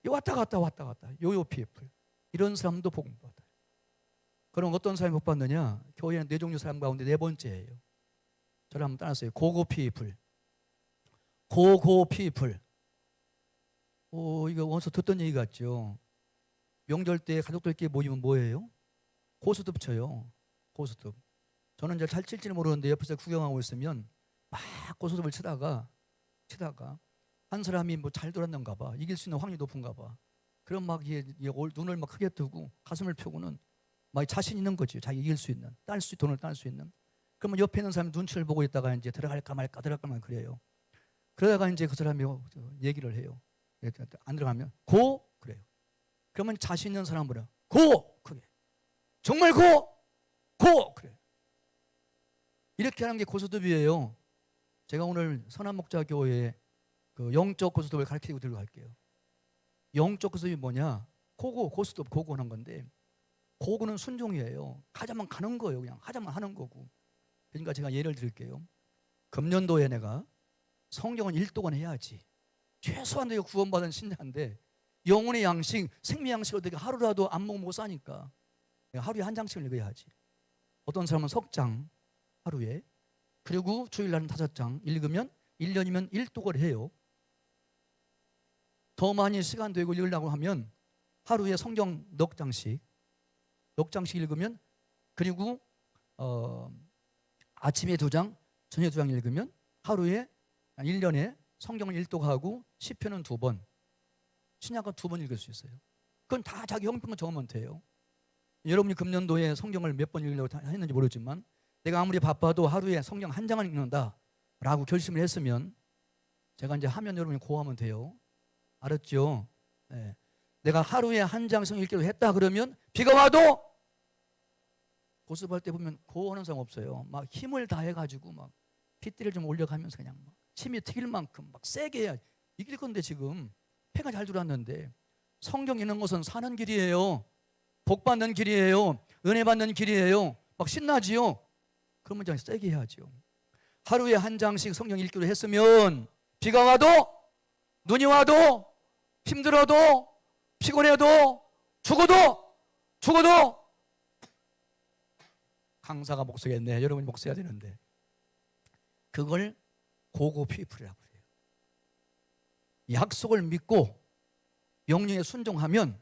왔다 갔다 요요 피플. 이런 사람도 복 못 받아요. 그럼 어떤 사람이 복 받느냐? 교회는 네 종류 사람 가운데 네 번째예요. 저를 한번 따라서요. 고고 피플. 이거 원서 듣던 얘기 같죠. 명절 때 가족들끼리 모이면 뭐예요? 고스톱 쳐요. 고스톱. 저는 잘 칠지는 모르는데 옆에서 구경하고 있으면 막 고스톱을 치다가 한 사람이 뭐 잘 돌았는가 봐. 이길 수 있는 확률이 높은가 봐. 그럼 막 눈을 막 크게 뜨고 가슴을 펴고는 막 자신 있는 거지. 자기 이길 수 있는, 돈을 딸 수 있는. 그러면 옆에 있는 사람이 눈치를 보고 있다가 이제 들어갈까 말까 그래요. 그러다가 이제 그 사람이 얘기를 해요. 안 들어가면 그래요. 그러면 자신 있는 사람 뭐라? 그래. 정말 그래. 이렇게 하는 게 고스톱이에요. 제가 오늘 선한목자교회에 그 영적 고스톱을 가르치고 들고 갈게요. 영적 고스톱이 뭐냐? 고스톱 고고 하는 건데 고거는 순종이에요. 하자면 가는 거예요. 그냥 하자면 하는 거고. 그러니까 제가 예를 들게요. 금년도에 내가 성경은 1독은 해야지. 최소한 내가 구원받은 신자인데 영혼의 양식, 생명 양식을 어떻게 하루라도 안 먹으면 못 사니까 하루에 한 장씩을 읽어야지. 어떤 사람은 석 장 하루에, 그리고 주일날은 5장 읽으면 1년이면 1독을 해요. 더 많이 시간 되고 읽으려고 하면 하루에 성경 넉 장씩 읽으면, 그리고 아침에 2장, 저녁에 2장 읽으면 하루에 1년에 성경을 1독하고 시편은 2번, 신약은 2번 읽을 수 있어요. 그건 다 자기 형편만 적으면 돼요. 여러분이 금년도에 성경을 몇 번 읽으려고 했는지 모르지만 내가 아무리 바빠도 하루에 성경 한 장을 읽는다 라고 결심을 했으면 제가 이제 하면 여러분이 고하면 돼요. 알았죠? 네. 내가 하루에 한 장 성경 읽기로 했다 그러면 비가 와도 고습할 때 보면 고하는 사람 없어요. 막 힘을 다해가지고 막 핏대를 좀 올려가면서 그냥 막 침이 튀길 만큼 막 세게 해야 이길 건데, 지금 해가 잘 들어왔는데. 성경 읽는 것은 사는 길이에요. 복 받는 길이에요. 은혜 받는 길이에요. 막 신나지요? 그러면 좀 세게 해야죠. 하루에 한 장씩 성경 읽기로 했으면 비가 와도, 눈이 와도, 힘들어도, 피곤해도, 죽어도 강사가 목소리했네. 여러분이 목소리해야 되는데. 그걸 고고 피플이라고 그래요. 약속을 믿고 명령에 순종하면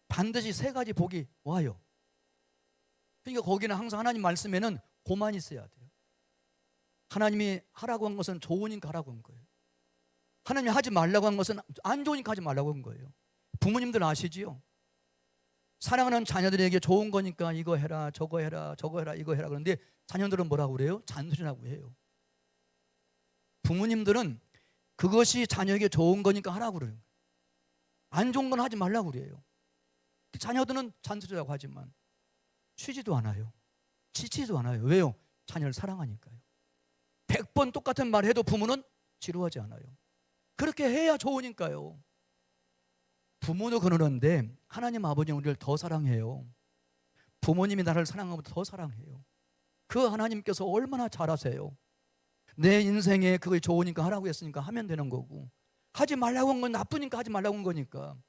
반드시 3가지 복이 와요. 그러니까 거기는 항상 하나님 말씀에는 고만 있어야 돼요. 하나님이 하라고 한 것은 좋으니까 하라고 한 거예요. 하나님이 하지 말라고 한 것은 안 좋으니까 하지 말라고 한 거예요. 부모님들 아시지요? 사랑하는 자녀들에게 좋은 거니까 이거 해라, 저거 해라, 이거 해라 그러는데 자녀들은 뭐라고 그래요? 잔소리라고 해요. 부모님들은 그것이 자녀에게 좋은 거니까 하라고 그래요. 안 좋은 건 하지 말라고 그래요. 자녀들은 잔소리라고 하지만 쉬지도 않아요. 지치지도 않아요. 왜요? 자녀를 사랑하니까요. 100번 똑같은 말 해도 부모는 지루하지 않아요. 그렇게 해야 좋으니까요. 부모도 그러는데 하나님 아버지는 우리를 더 사랑해요. 부모님이 나를 사랑하면 더 사랑해요. 그 하나님께서 얼마나 잘하세요. 내 인생에 그게 좋으니까 하라고 했으니까 하면 되는 거고, 하지 말라고 한 건 나쁘니까 하지 말라고 한 거니까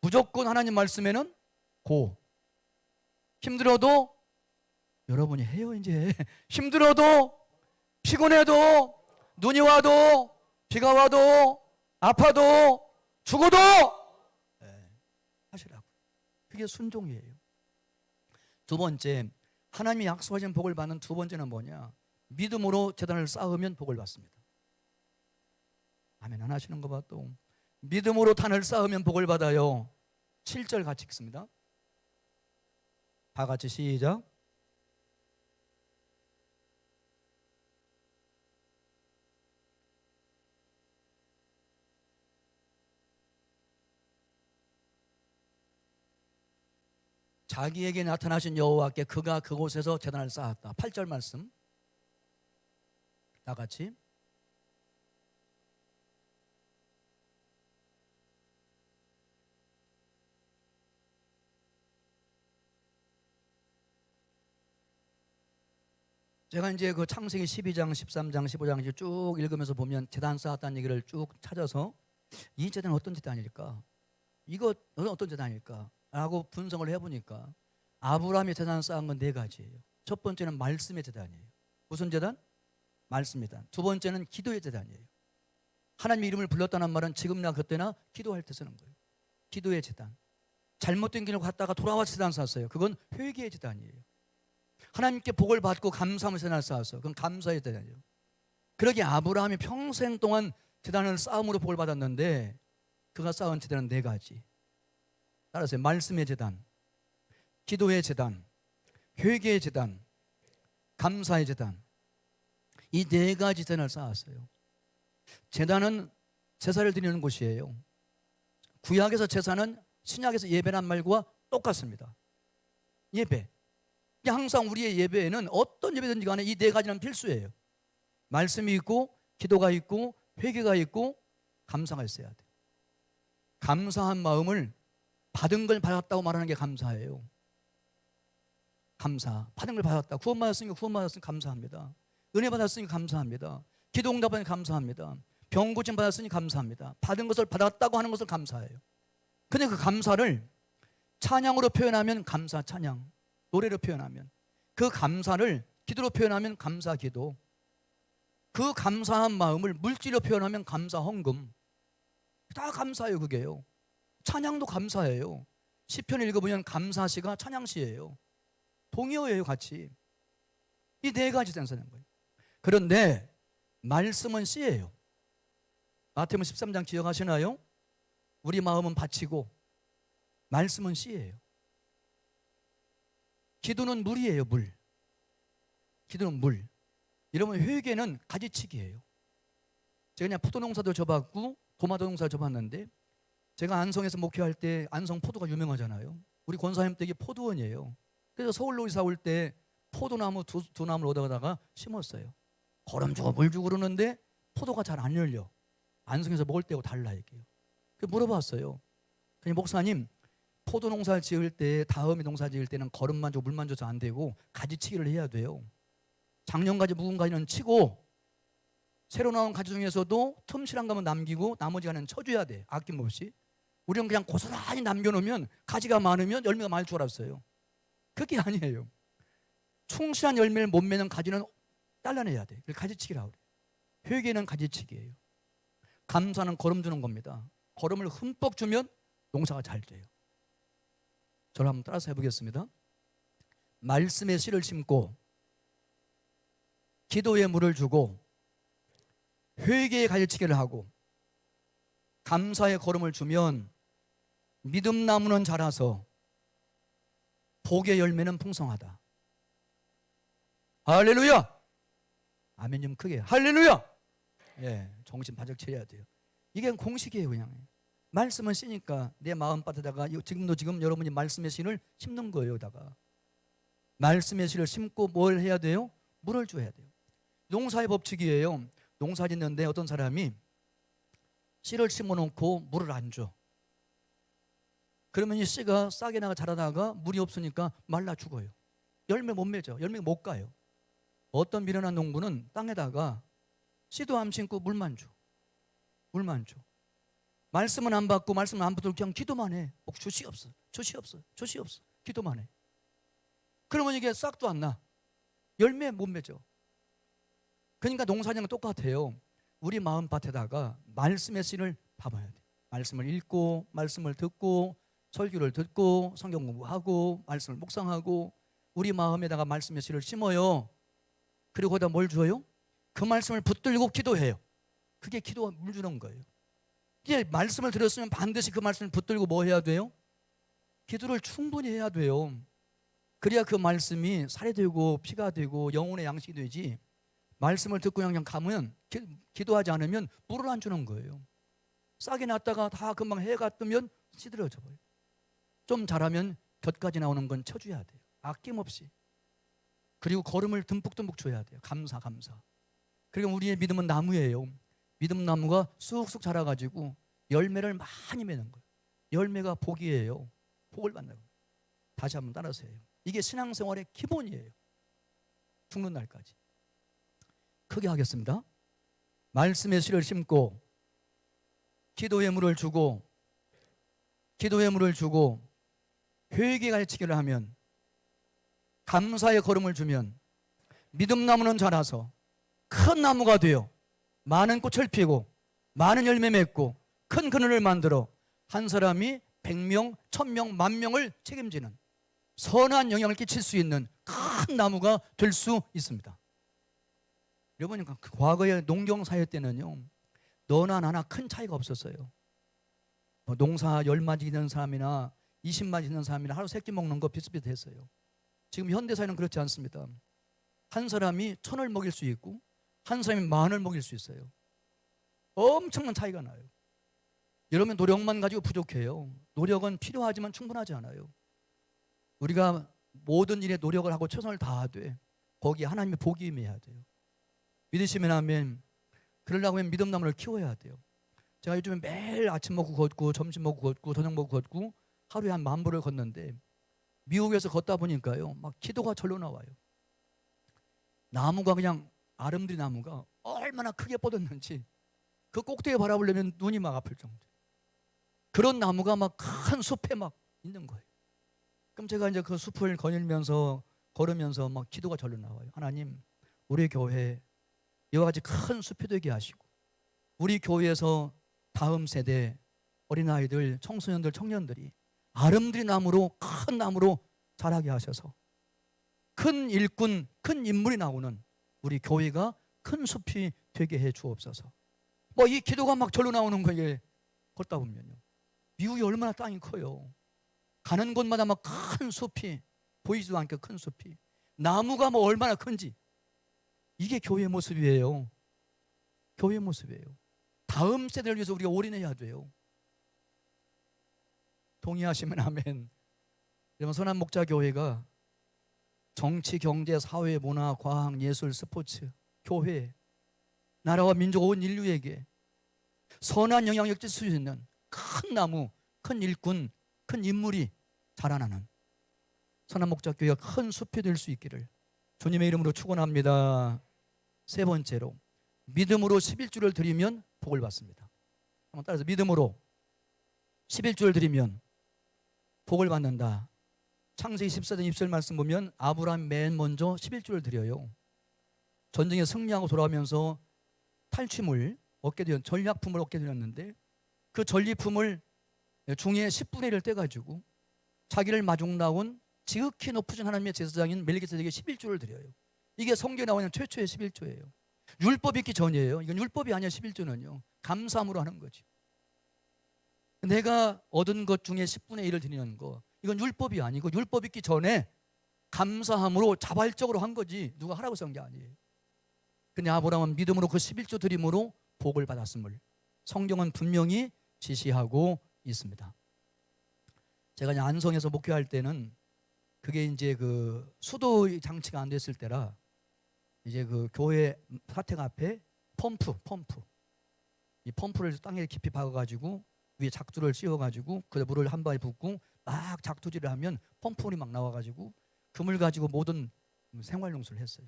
무조건 하나님 말씀에는 고. 힘들어도 여러분이 해요. 이제 힘들어도, 피곤해도, 눈이 와도, 비가 와도, 아파도, 죽어도 하시라고. 그게 순종이에요. 2번째, 하나님이 약속하신 복을 받는 2번째는 뭐냐? 믿음으로 제단을 쌓으면 복을 받습니다. 아멘 안 하시는 거 봐 또. 믿음으로 단을 쌓으면 복을 받아요. 7절 같이 읽습니다. 다 같이 시작. 자기에게 나타나신 여호와께 그가 그곳에서 제단을 쌓았다. 8절 말씀 다 같이. 제가 이제 그 창세기 12장, 13장, 15장 쭉 읽으면서 보면 제단 쌓았다는 얘기를 쭉 찾아서 이 제단은 어떤 제단일까? 이거 어떤 제단일까? 라고 분석을 해보니까 아브라함이 제단 쌓은 건 4가지예요. 첫 번째는 말씀의 제단이에요. 무슨 제단? 말씀의 제단. 2번째는 기도의 제단이에요. 하나님의 이름을 불렀다는 말은 지금이나 그때나 기도할 때 쓰는 거예요. 기도의 제단. 잘못된 길을 갔다가 돌아와서 제단 쌓았어요. 그건 회개의 제단이에요. 하나님께 복을 받고 감사하면서 제단을 쌓았어요. 그건 감사의 제단이에요. 그러기에 아브라함이 평생 동안 제단을 쌓음으로 복을 받았는데 그가 쌓은 제단은 4가지. 따라서 말씀의 제단, 기도의 제단, 회개의 제단, 감사의 제단. 이 4가지 제단을 쌓았어요. 제단은 제사를 드리는 곳이에요. 구약에서 제사는 신약에서 예배란 말과 똑같습니다. 예배. 항상 우리의 예배에는 어떤 예배든지 간에 이 4가지는 필수예요. 말씀이 있고, 기도가 있고, 회개가 있고, 감사가 있어야 돼. 감사한 마음을 받은 걸 받았다고 말하는 게 감사예요. 감사. 받은 걸 받았다. 구원받았으니까 구원받았으니까 감사합니다. 은혜 받았으니까 감사합니다. 기도 응답하니 감사합니다. 병 고침 받았으니 감사합니다. 받은 것을 받았다고 하는 것을 감사해요. 근데 그 감사를 찬양으로 표현하면 감사 찬양, 노래로 표현하면, 그 감사를 기도로 표현하면 감사 기도, 그 감사한 마음을 물질로 표현하면 감사 헌금. 다 감사해요. 그게요. 찬양도 감사해요. 시편 읽어보면 감사시가 찬양시예요. 동의어예요. 같이. 이 네 가지 생사는 거예요. 그런데 말씀은 씨예요. 마태복음 13장 기억하시나요? 우리 마음은 밭이고 말씀은 씨예요. 기도는 물이에요. 물. 기도는 물. 여러분, 회개는 가지치기예요. 제가 그냥 포도농사도 접었고 도마도 농사를 접었는데, 제가 안성에서 목회할 때 안성 포도가 유명하잖아요. 우리 권사님 댁이 포도원이에요. 그래서 서울로 이사 올 때 포도나무 두 나무를 얻어다가 심었어요. 거름 주고 물 주고 그러는데 포도가 잘 안 열려. 안성에서 먹을 때하고 달라 이게요. 그래서 물어봤어요. 그냥 목사님, 포도 농사를 지을 때, 다음에 농사 지을 때는 거름만 주고 물만 줘서 안 되고 가지치기를 해야 돼요. 작년까지 묵은 가지는 치고 새로 나온 가지 중에서도 틈실한 가면 남기고 나머지 가지는 쳐줘야 돼. 아낌없이. 우리는 그냥 고스란히 남겨놓으면 가지가 많으면 열매가 많을 줄 알았어요. 그게 아니에요. 충실한 열매를 못 맺는 가지는 잘라내야 돼. 그걸 가지치기라고 그래요. 회개는 가지치기예요. 감사는 거름 주는 겁니다. 거름을 흠뻑 주면 농사가 잘 돼요. 저를 한번 따라서 해보겠습니다. 말씀의 씨를 심고 기도의 물을 주고 회개의 가지치기를 하고 감사의 거름을 주면 믿음 나무는 자라서 복의 열매는 풍성하다. 할렐루야. 아멘 좀 크게. 할렐루야. 예, 정신 바짝 차려야 돼요. 이게 공식이에요. 그냥 말씀은 씨니까 내 마음밭에다가 지금 여러분이 말씀의 씨를 심는 거예요. 여기다가 말씀의 씨를 심고 뭘 해야 돼요? 물을 줘야 돼요. 농사의 법칙이에요. 농사 짓는데 어떤 사람이 씨를 심어놓고 물을 안 줘. 그러면 이 씨가 싹이 나가 자라다가 물이 없으니까 말라 죽어요. 열매 못 맺어. 열매 못 가요. 어떤 미련한 농부는 땅에다가 씨도 안 심고 물만 줘. 물만 줘. 말씀은 안 받고 말씀은 안 붙들고 그냥 기도만 해. 젖이 없어. 젖이 없어. 젖이 없어. 기도만 해. 그러면 이게 싹도 안 나. 열매 못 맺어. 그러니까 농사장은 똑같아요. 우리 마음밭에다가 말씀의 씨를 담아야 돼. 말씀을 읽고 말씀을 듣고 설교를 듣고 성경 공부하고 말씀을 묵상하고 우리 마음에다가 말씀의 씨를 심어요. 그리고 거기다 뭘 줘요? 그 말씀을 붙들고 기도해요. 그게 기도가 물 주는 거예요. 이게 말씀을 들었으면 반드시 그 말씀을 붙들고 뭐 해야 돼요? 기도를 충분히 해야 돼요. 그래야 그 말씀이 살이 되고 피가 되고 영혼의 양식이 되지, 말씀을 듣고 그냥 가면 기도하지 않으면 물을 안 주는 거예요. 싹이 났다가 다 금방 해가 뜨면 시들어져 버려요. 좀 자라면 곁까지 나오는 건 쳐줘야 돼요. 아낌없이. 그리고 거름을 듬뿍듬뿍 줘야 돼요. 감사. 그리고 우리의 믿음은 나무예요. 믿음 나무가 쑥쑥 자라가지고 열매를 많이 맺는 거예요. 열매가 복이에요. 복을 받는 거예요. 다시 한번 따라서 해요. 이게 신앙생활의 기본이에요. 죽는 날까지. 크게 하겠습니다. 말씀의 씨를 심고 기도의 물을 주고 회개의 가르치기를 하면 감사의 걸음을 주면 믿음 나무는 자라서 큰 나무가 되어 많은 꽃을 피고 많은 열매 맺고 큰 그늘을 만들어 한 사람이 100명, 1000명, 10,000명을 책임지는 선한 영향을 끼칠 수 있는 큰 나무가 될 수 있습니다. 여러분, 과거의 농경 사회 때는요, 너나 나나 큰 차이가 없었어요. 농사 10마디 있는 사람이나 20마디 있는 사람이나 하루 3끼 먹는 거 비슷비슷했어요. 지금 현대사회는 그렇지 않습니다. 한 사람이 1000을 먹일 수 있고 한 사람이 10,000을 먹일 수 있어요. 엄청난 차이가 나요. 여러분, 노력만 가지고 부족해요. 노력은 필요하지만 충분하지 않아요. 우리가 모든 일에 노력을 하고 최선을 다하되 거기에 하나님의 복이 임해야 돼요. 믿으시면 아멘. 그러려고 하면 믿음 나무를 키워야 돼요. 제가 요즘에 매일 아침 먹고 걷고 점심 먹고 걷고 저녁 먹고 걷고 하루에 한 10,000보를 걷는데 미국에서 걷다 보니까요, 막 기도가 절로 나와요. 나무가 그냥 아름드리 나무가 얼마나 크게 뻗었는지 그 꼭대기 바라보려면 눈이 막 아플 정도. 그런 나무가 막 큰 숲에 막 있는 거예요. 그럼 제가 이제 그 숲을 걸으면서 막 기도가 절로 나와요. 하나님, 우리 교회 이와 같이 큰 숲이 되게 하시고, 우리 교회에서 다음 세대 어린아이들, 청소년들, 청년들이 아름드리 나무로, 큰 나무로 자라게 하셔서 큰 일꾼, 큰 인물이 나오는 우리 교회가 큰 숲이 되게 해 주옵소서. 뭐 이 기도가 막 절로 나오는 거예요. 걷다 보면요, 미국이 얼마나 땅이 커요. 가는 곳마다 막 큰 숲이, 보이지도 않게 큰 숲이, 나무가 뭐 얼마나 큰지. 이게 교회의 모습이에요. 교회의 모습이에요. 다음 세대를 위해서 우리가 올인해야 돼요. 동의하시면 아멘. 여러분, 선한 목자 교회가 정치, 경제, 사회, 문화, 과학, 예술, 스포츠, 교회, 나라와 민족 온 인류에게 선한 영향력 줄 수 있는 큰 나무, 큰 일꾼, 큰 인물이 자라나는 선한 목자 교회가 큰 숲이 될 수 있기를 주님의 이름으로 축원합니다. 세 번째로, 믿음으로 11주를 드리면 복을 받습니다. 한번 따라서, 믿음으로 11주를 드리면 복을 받는다. 창세기 14장 20절 말씀 보면 아브라함이 맨 먼저 11주를 드려요. 전쟁에 승리하고 돌아오면서 탈취물 얻게 되었, 전략품을 얻게 되었는데 그 전리품을 중에 10분의 1을 떼가지고 자기를 마중 나온 지극히 높으신 하나님의 제사장인 멜기세덱에게 11조를 드려요. 이게 성경에 나오는 최초의 11조예요. 율법이 있기 전이에요. 이건 율법이 아니야. 11조는요, 감사함으로 하는 거지. 내가 얻은 것 중에 10분의 1을 드리는 거, 이건 율법이 아니고 율법 있기 전에 감사함으로 자발적으로 한 거지, 누가 하라고 쓴 게 아니에요. 근데 아브라함은 믿음으로 그 11조 드림으로 복을 받았음을 성경은 분명히 지시하고 있습니다. 제가 그냥 안성에서 목회할 때는 그게 이제 그 수도 장치가 안 됐을 때라 이제 그 교회 사택 앞에 펌프 이 펌프를 땅에 깊이 박아가지고 위에 작두를 씌워가지고 그 물을 한 방에 붓고 막 작두질을 하면 펌프물이 막 나와가지고 그 물 가지고 모든 생활용수를 했어요.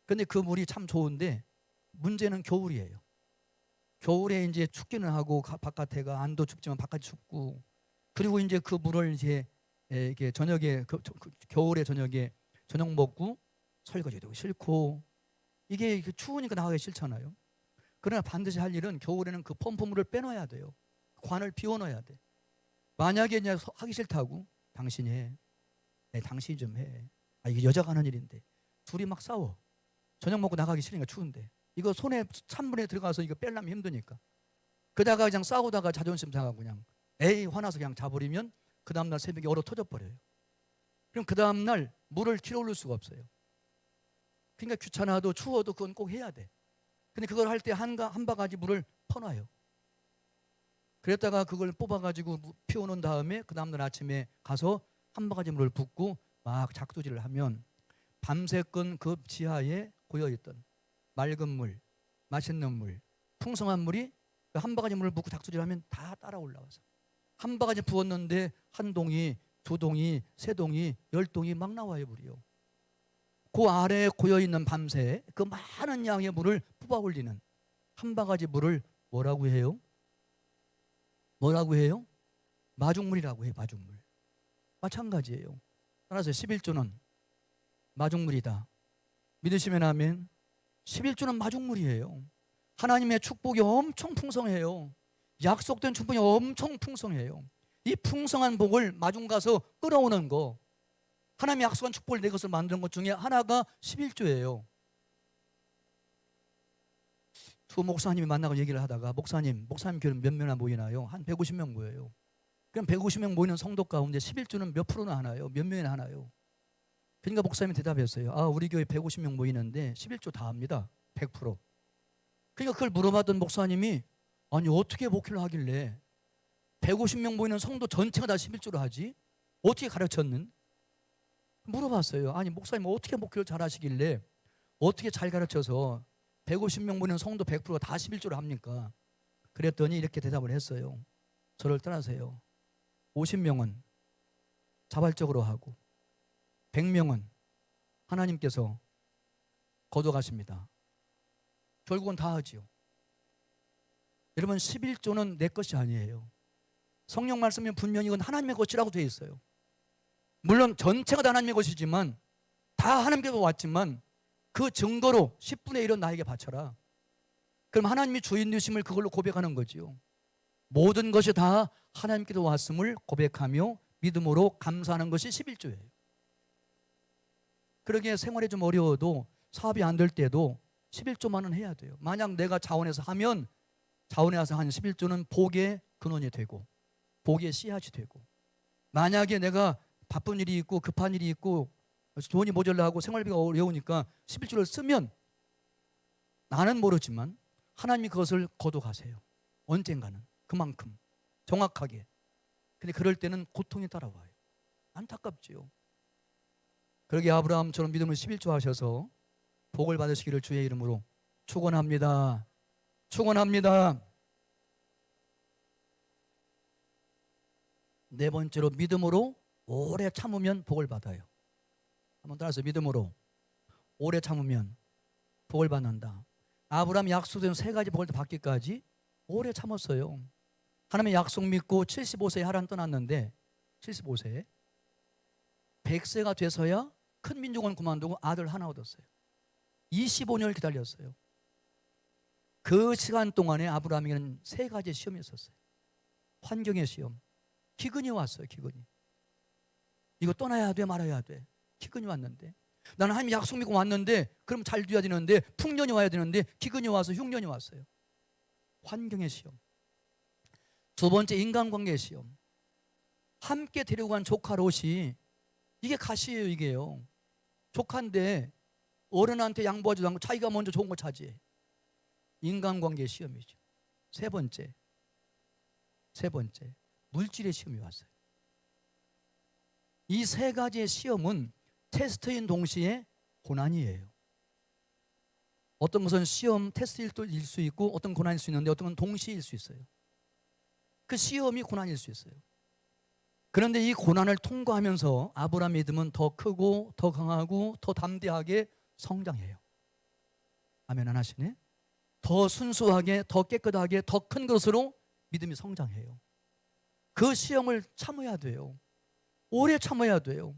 근데 그 물이 참 좋은데 문제는 겨울이에요. 겨울에 이제 춥기는 하고 바깥에가 안도 춥지만 바깥이 춥고, 그리고 이제 그 물을 이제 이렇게 저녁에 겨울에 저녁에 저녁 먹고 설거지도 싫고, 이게 추우니까 나가기 싫잖아요. 그러나 반드시 할 일은 겨울에는 그 펌프물을 빼놔야 돼요. 관을 비워놔야 돼. 만약에 이제 하기 싫다고 당신이 해, 당신이 좀 해. 아, 이게 여자가 하는 일인데 둘이 막 싸워. 저녁 먹고 나가기 싫으니까 추운데 이거 손에 찬물에 들어가서 이거 빼려면 힘드니까 그러다가 그냥 싸우다가 자존심 상하고 그냥 에이 화나서 그냥 자버리면 그 다음날 새벽에 얼어 터져버려요. 그럼 그 다음날 물을 길어 올릴 수가 없어요. 그러니까 귀찮아도 추워도 그건 꼭 해야 돼. 근데 그걸 할 때 한 바가지 물을 퍼놔요. 그랬다가 그걸 뽑아가지고 피워놓은 다음에 그 다음날 아침에 가서 한 바가지 물을 붓고 막 작두질을 하면 밤새건 그 지하에 고여있던 맑은 물, 맛있는 물, 풍성한 물이 한 바가지 물을 붓고 작두질하면 다 따라 올라와서 한 바가지 부었는데 한 동이, 두 동이, 세 동이, 10동이 막 나와요. 물이요. 그 아래에 고여있는 밤새 그 많은 양의 물을 뽑아 올리는 한 바가지 물을 뭐라고 해요? 뭐라고 해요? 마중물이라고 해요. 마중물. 마찬가지예요. 따라서 11조는 마중물이다. 믿으시면 아멘. 11조는 마중물이에요. 하나님의 축복이 엄청 풍성해요. 약속된 축복이 엄청 풍성해요. 이 풍성한 복을 마중 가서 끌어오는 거, 하나님의 약속한 축복을 내 것을 만드는 것 중에 하나가 11조예요. 두 목사님이 만나고 얘기를 하다가 목사님 교회는 몇 명이나 모이나요? 한 150명 모여요. 그럼 150명 모이는 성도 가운데 11조는 몇 프로나 하나요? 몇 명이나 하나요? 그러니까 목사님이 대답했어요. 아, 우리 교회 150명 모이는데 11조 다 합니다. 100%. 그러니까 그걸 물어봤던 목사님이 아니 어떻게 목회를 하길래 150명 모이는 성도 전체가 다 11조를 하지? 어떻게 가르쳤는? 물어봤어요. 아니 목사님 어떻게 목회를 잘 하시길래 어떻게 잘 가르쳐서 150명 모이는 성도 100%가 다 11조를 합니까? 그랬더니 이렇게 대답을 했어요. 저를 따라하세요. 50명은 자발적으로 하고 100명은 하나님께서 거둬가십니다. 결국은 다 하지요. 여러분 11조는 내 것이 아니에요. 성령 말씀에 분명히 이건 하나님의 것이라고 되어 있어요. 물론 전체가 다 하나님의 것이지만 다 하나님께서 왔지만 그 증거로 10분의 1은 나에게 바쳐라. 그럼 하나님이 주인 되심을 그걸로 고백하는 거지요. 모든 것이 다 하나님께서 왔음을 고백하며 믿음으로 감사하는 것이 11조예요. 그러기에 생활이 좀 어려워도 사업이 안 될 때도 11조만은 해야 돼요. 만약 내가 자원해서 하면 자원해서 한 11조는 복의 근원이 되고 복의 씨앗이 되고, 만약에 내가 바쁜 일이 있고 급한 일이 있고 돈이 모자라 하고 생활비가 어려우니까 11조를 쓰면 나는 모르지만 하나님이 그것을 거둬가세요. 언젠가는 그만큼 정확하게. 근데 그럴 때는 고통이 따라와요. 안타깝지요. 그러기에 아브라함처럼 믿음을 11조 하셔서 복을 받으시기를 주의 이름으로 축원합니다. 축원합니다. 네 번째로 믿음으로 오래 참으면 복을 받아요. 한번 따라서 믿음으로 오래 참으면 복을 받는다. 아브라함이 약속된 세 가지 복을 받기까지 오래 참았어요. 하나님의 약속 믿고 75세에 하란 떠났는데 75세에 100세가 돼서야 큰 민족은 그만두고 아들 하나 얻었어요. 25년을 기다렸어요. 그 시간 동안에 아브라함에게는 세 가지 시험이 있었어요. 환경의 시험. 기근이 왔어요. 기근이. 이거 떠나야 돼 말아야 돼. 기근이 왔는데 나는 하나님 약속 믿고 왔는데 그럼 잘 돼야 되는데 풍년이 와야 되는데 기근이 와서 흉년이 왔어요. 환경의 시험. 두 번째 인간관계의 시험. 함께 데리고 간 조카 롯이 이게 가시예요. 이게요. 조카인데 어른한테 양보하지도 않고 자기가 먼저 좋은 거 차지해. 인간관계의 시험이죠. 세 번째 물질의 시험이 왔어요. 이 세 가지의 시험은 테스트인 동시에 고난이에요. 어떤 것은 시험 테스트일 수 있고 어떤 고난일 수 있는데 어떤 건 동시일 수 있어요. 그 시험이 고난일 수 있어요. 그런데 이 고난을 통과하면서 아브라함의 믿음은 더 크고 더 강하고 더 담대하게 성장해요. 아멘 안 하시네? 더 순수하게 더 깨끗하게 더 큰 것으로 믿음이 성장해요. 그 시험을 참아야 돼요. 오래 참아야 돼요.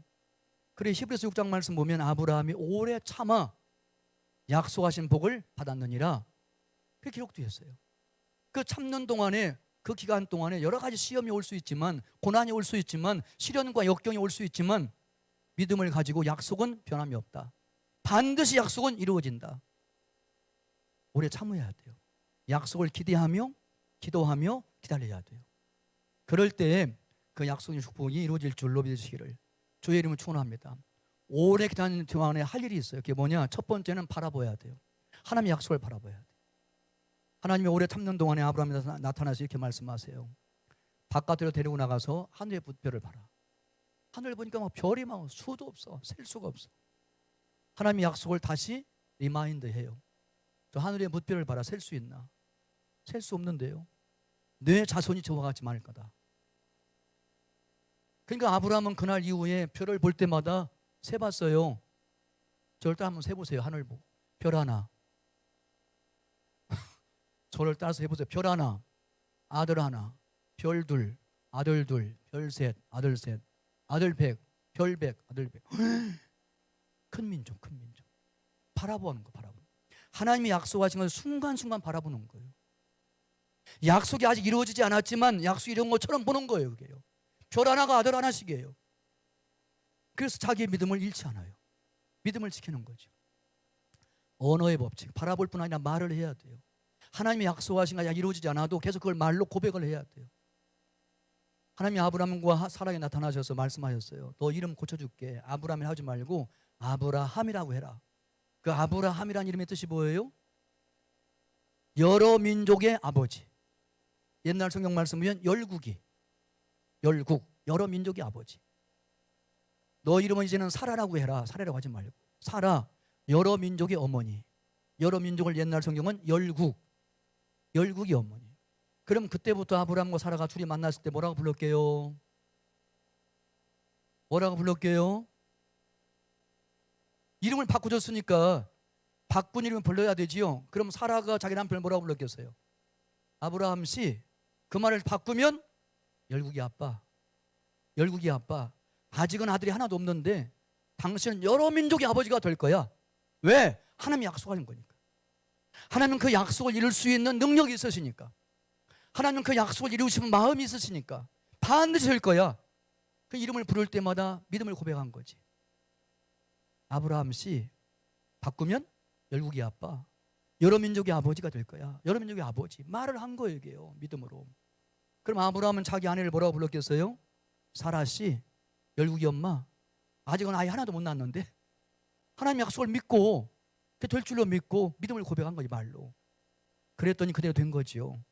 그래 히브리서 6장 말씀 보면 아브라함이 오래 참아 약속하신 복을 받았느니라 그렇게 기록되어 있어요. 그 참는 동안에 그 기간 동안에 여러 가지 시험이 올 수 있지만 고난이 올 수 있지만 시련과 역경이 올 수 있지만 믿음을 가지고 약속은 변함이 없다. 반드시 약속은 이루어진다. 오래 참아야 돼요. 약속을 기대하며 기도하며 기다려야 돼요. 그럴 때 그 약속의 축복이 이루어질 줄로 믿으시기를 주의 이름을 축원합니다. 오래 기다리는 동안에 할 일이 있어요. 그게 뭐냐? 첫 번째는 바라봐야 돼요. 하나님의 약속을 바라봐야 돼요. 하나님이 오래 참는 동안에 아브라함이 나타나서 이렇게 말씀하세요. 바깥으로 데리고 나가서 하늘의 붓별을 봐라. 하늘 보니까 막 별이 막 수도 없어. 셀 수가 없어. 하나님의 약속을 다시 리마인드해요. 저 하늘의 붓별을 봐라. 셀 수 있나? 셀 수 없는데요. 내 자손이 저와 같이 많을 거다. 그러니까 아브라함은 그날 이후에 별을 볼 때마다 세봤어요. 저를 따라 한번 세보세요. 하늘 보고. 별 하나. 저를 따라서 해보세요. 별 하나, 아들 하나, 별 둘, 아들 둘, 별 셋, 아들 셋, 아들 100, 별 100, 아들 100. 큰 민족, 큰 민족. 바라보는 거, 바라보는 거. 하나님이 약속하신 걸 순간순간 바라보는 거예요. 약속이 아직 이루어지지 않았지만 약속이 이런 것처럼 보는 거예요. 그게요. 별 하나가 아들 하나씩이에요. 그래서 자기의 믿음을 잃지 않아요. 믿음을 지키는 거죠. 언어의 법칙, 바라볼 뿐 아니라 말을 해야 돼요. 하나님이 약속하신 것이 이루어지지 않아도 계속 그걸 말로 고백을 해야 돼요. 하나님이 아브라함과 사라에 나타나셔서 말씀하셨어요. 너 이름 고쳐줄게. 아브라함이 하지 말고 아브라함이라고 해라. 그 아브라함이라는 이름의 뜻이 뭐예요? 여러 민족의 아버지. 옛날 성경 말씀 보면 열국이. 열국, 여러 민족의 아버지. 너 이름은 이제는 사라라고 해라. 사라라고 하지 말고. 사라, 여러 민족의 어머니. 여러 민족을 옛날 성경은 열국. 열국이 어머니. 그럼 그때부터 아브라함과 사라가 둘이 만났을 때 뭐라고 불렀게요? 뭐라고 불렀게요? 이름을 바꿔줬으니까 바꾼 이름을 불러야 되지요. 그럼 사라가 자기 남편을 뭐라고 불렀겠어요? 아브라함 씨. 그 말을 바꾸면 열국의 아빠, 열국의 아빠. 아직은 아들이 하나도 없는데 당신은 여러 민족의 아버지가 될 거야. 왜? 하나님이 약속하는 거니까. 하나님은 그 약속을 이룰 수 있는 능력이 있으시니까. 하나님은 그 약속을 이루시는 마음이 있으시니까 반드시 될 거야. 그 이름을 부를 때마다 믿음을 고백한 거지. 아브라함 씨. 바꾸면 열국의 아빠, 여러 민족의 아버지가 될 거야. 여러 민족의 아버지. 말을 한 거예요, 이게요. 믿음으로. 그럼 아브라함은 자기 아내를 뭐라고 불렀겠어요? 사라 씨, 열국의 엄마. 아직은 아이 하나도 못 낳았는데 하나님 약속을 믿고 될 줄로 믿고 믿음을 고백한 거지, 말로. 그랬더니 그대로 된 거지요.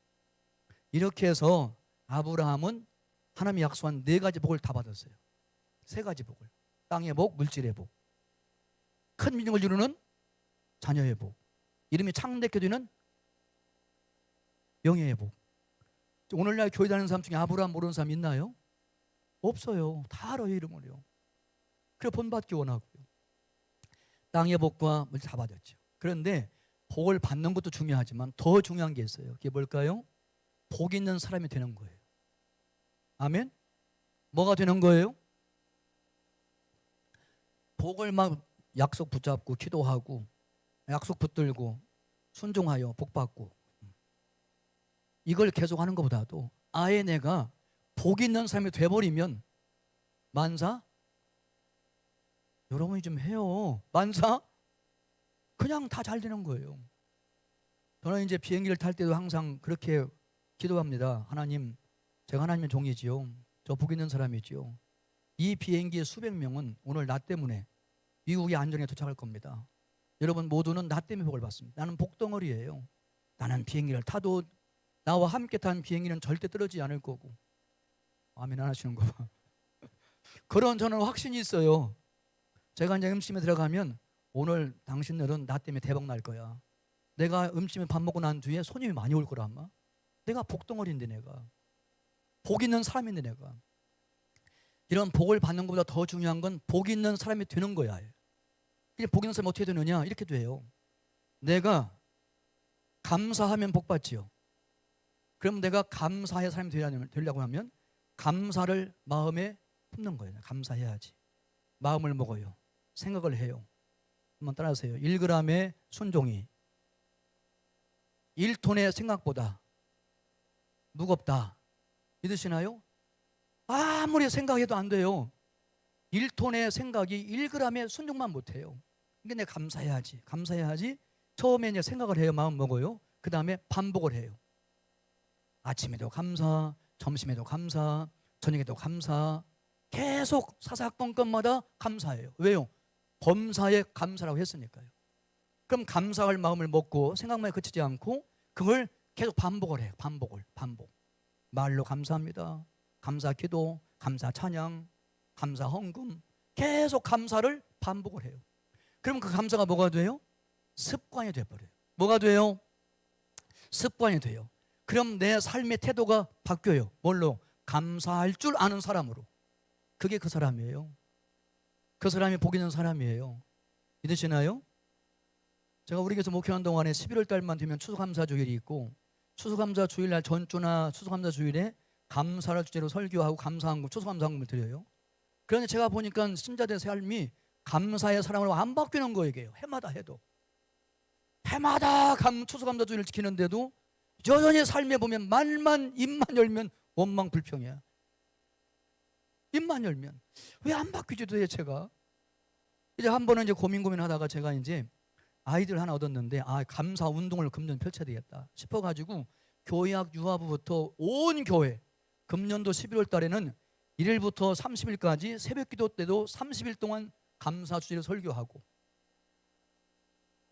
이렇게 해서 아브라함은 하나님이 약속한 4가지 복을 다 받았어요. 3가지 복을. 땅의 복, 물질의 복. 큰 민족을 이루는 자녀의 복. 이름이 창대케 되는 영예의 복. 오늘날 교회 다니는 사람 중에 아브라함 모르는 사람 있나요? 없어요. 다 알아요, 이름을요. 그래 본받기 원하고요. 땅의 복과 물질 다 받았죠. 그런데 복을 받는 것도 중요하지만 더 중요한 게 있어요. 그게 뭘까요? 복 있는 사람이 되는 거예요. 아멘? 뭐가 되는 거예요? 복을 막 약속 붙잡고 기도하고 약속 붙들고 순종하여 복 받고 이걸 계속하는 것보다도 아예 내가 복 있는 사람이 돼버리면 만사? 여러분이 좀 해요. 만사? 그냥 다 잘 되는 거예요. 저는 이제 비행기를 탈 때도 항상 그렇게 기도합니다. 하나님, 제가 하나님의 종이지요. 저 복 있는 사람이지요. 이 비행기의 수백 명은 오늘 나 때문에 미국의 안전에 도착할 겁니다. 여러분 모두는 나 때문에 복을 받습니다. 나는 복덩어리예요. 나는 비행기를 타도 나와 함께 탄 비행기는 절대 떨어지지 않을 거고. 아멘 안 하시는 거 봐. 그런 저는 확신이 있어요. 제가 이제 음식에 들어가면 오늘 당신들은 나 때문에 대박 날 거야. 내가 음식에 밥 먹고 난 뒤에 손님이 많이 올 거라 아마. 내가 복덩어리인데 내가. 복 있는 사람인데 내가. 이런 복을 받는 것보다 더 중요한 건 복 있는 사람이 되는 거야. 복 있는 사람이 어떻게 되느냐? 이렇게 돼요. 내가 감사하면 복 받지요. 그럼 내가 감사의 사람이 되려고 하면 감사를 마음에 품는 거예요. 감사해야지. 마음을 먹어요. 생각을 해요. 한번 따라하세요. 1g의 순종이 1톤의 생각보다 무겁다. 믿으시나요? 아무리 생각해도 안 돼요. 1톤의 생각이 1g의 순종만 못해요. 그러니까 내가 감사해야지. 감사해야지. 처음에 이제 생각을 해요. 마음 먹어요. 그 다음에 반복을 해요. 아침에도 감사, 점심에도 감사, 저녁에도 감사. 계속 사사건건마다 감사해요. 왜요? 범사에 감사라고 했으니까요. 그럼 감사할 마음을 먹고 생각만 그치지 않고 그걸 계속 반복을 해요. 반복. 말로 감사합니다. 감사 기도, 감사 찬양, 감사 헌금. 계속 감사를 반복을 해요. 그럼 그 감사가 뭐가 돼요? 습관이 돼버려요. 뭐가 돼요? 습관이 돼요. 그럼 내 삶의 태도가 바뀌어요. 뭘로? 감사할 줄 아는 사람으로. 그게 그 사람이에요. 그 사람이 복 있는 사람이에요. 믿으시나요? 제가 우리 교회에서 목회하는 동안에 11월 달만 되면 추수감사 주일이 있고 추수감사 주일날 전주나 추수감사 주일에 감사를 주제로 설교하고 감사한금, 추수감사한금을 드려요. 그런데 제가 보니까 신자들의 삶이 감사의 사람으로 안 바뀌는 거예요. 해마다 해도. 해마다 추수감사 주일을 지키는데도 여전히 삶에 보면 말만 입만 열면 원망 불평이야. 입만 열면 왜 안 바뀌지 도대체가? 이제 한 번은 이제 고민하다가 제가 이제 아이들 하나 얻었는데 감사 운동을 금년 펼쳐야 되겠다 싶어가지고 교회학 유아부부터 온 교회 금년도 11월 달에는 1일부터 30일까지 새벽기도 때도 30일 동안 감사 주제를 설교하고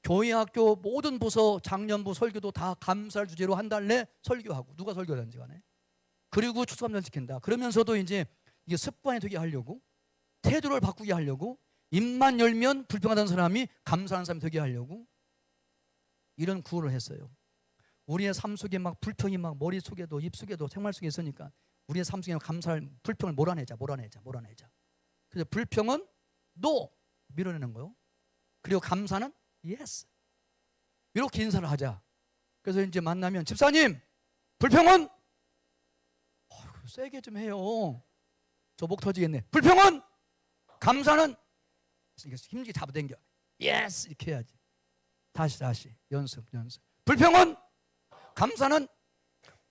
교회학교 모든 부서 작년부 설교도 다 감사를 주제로 한 달 내 설교하고 누가 설교하는지 간에 그리고 추수감사를 지킨다. 그러면서도 이제 이게 습관이 되게 하려고 태도를 바꾸게 하려고 입만 열면 불평하던 사람이 감사하는 사람이 되게 하려고 이런 구호를 했어요. 우리의 삶 속에 막 불평이 막 머릿속에도 입속에도 생활 속에 있으니까 우리의 삶 속에 감사할 불평을 몰아내자. 그래서 불평은 NO 밀어내는 거요. 그리고 감사는 yes. 이렇게 인사를 하자. 그래서 이제 만나면 집사님 불평은 세게 좀 해요. 저 목 터지겠네. 불평은 감사는 힘있게 잡아당겨. yes 이렇게 해야지. 다시 연습. 불평은 감사는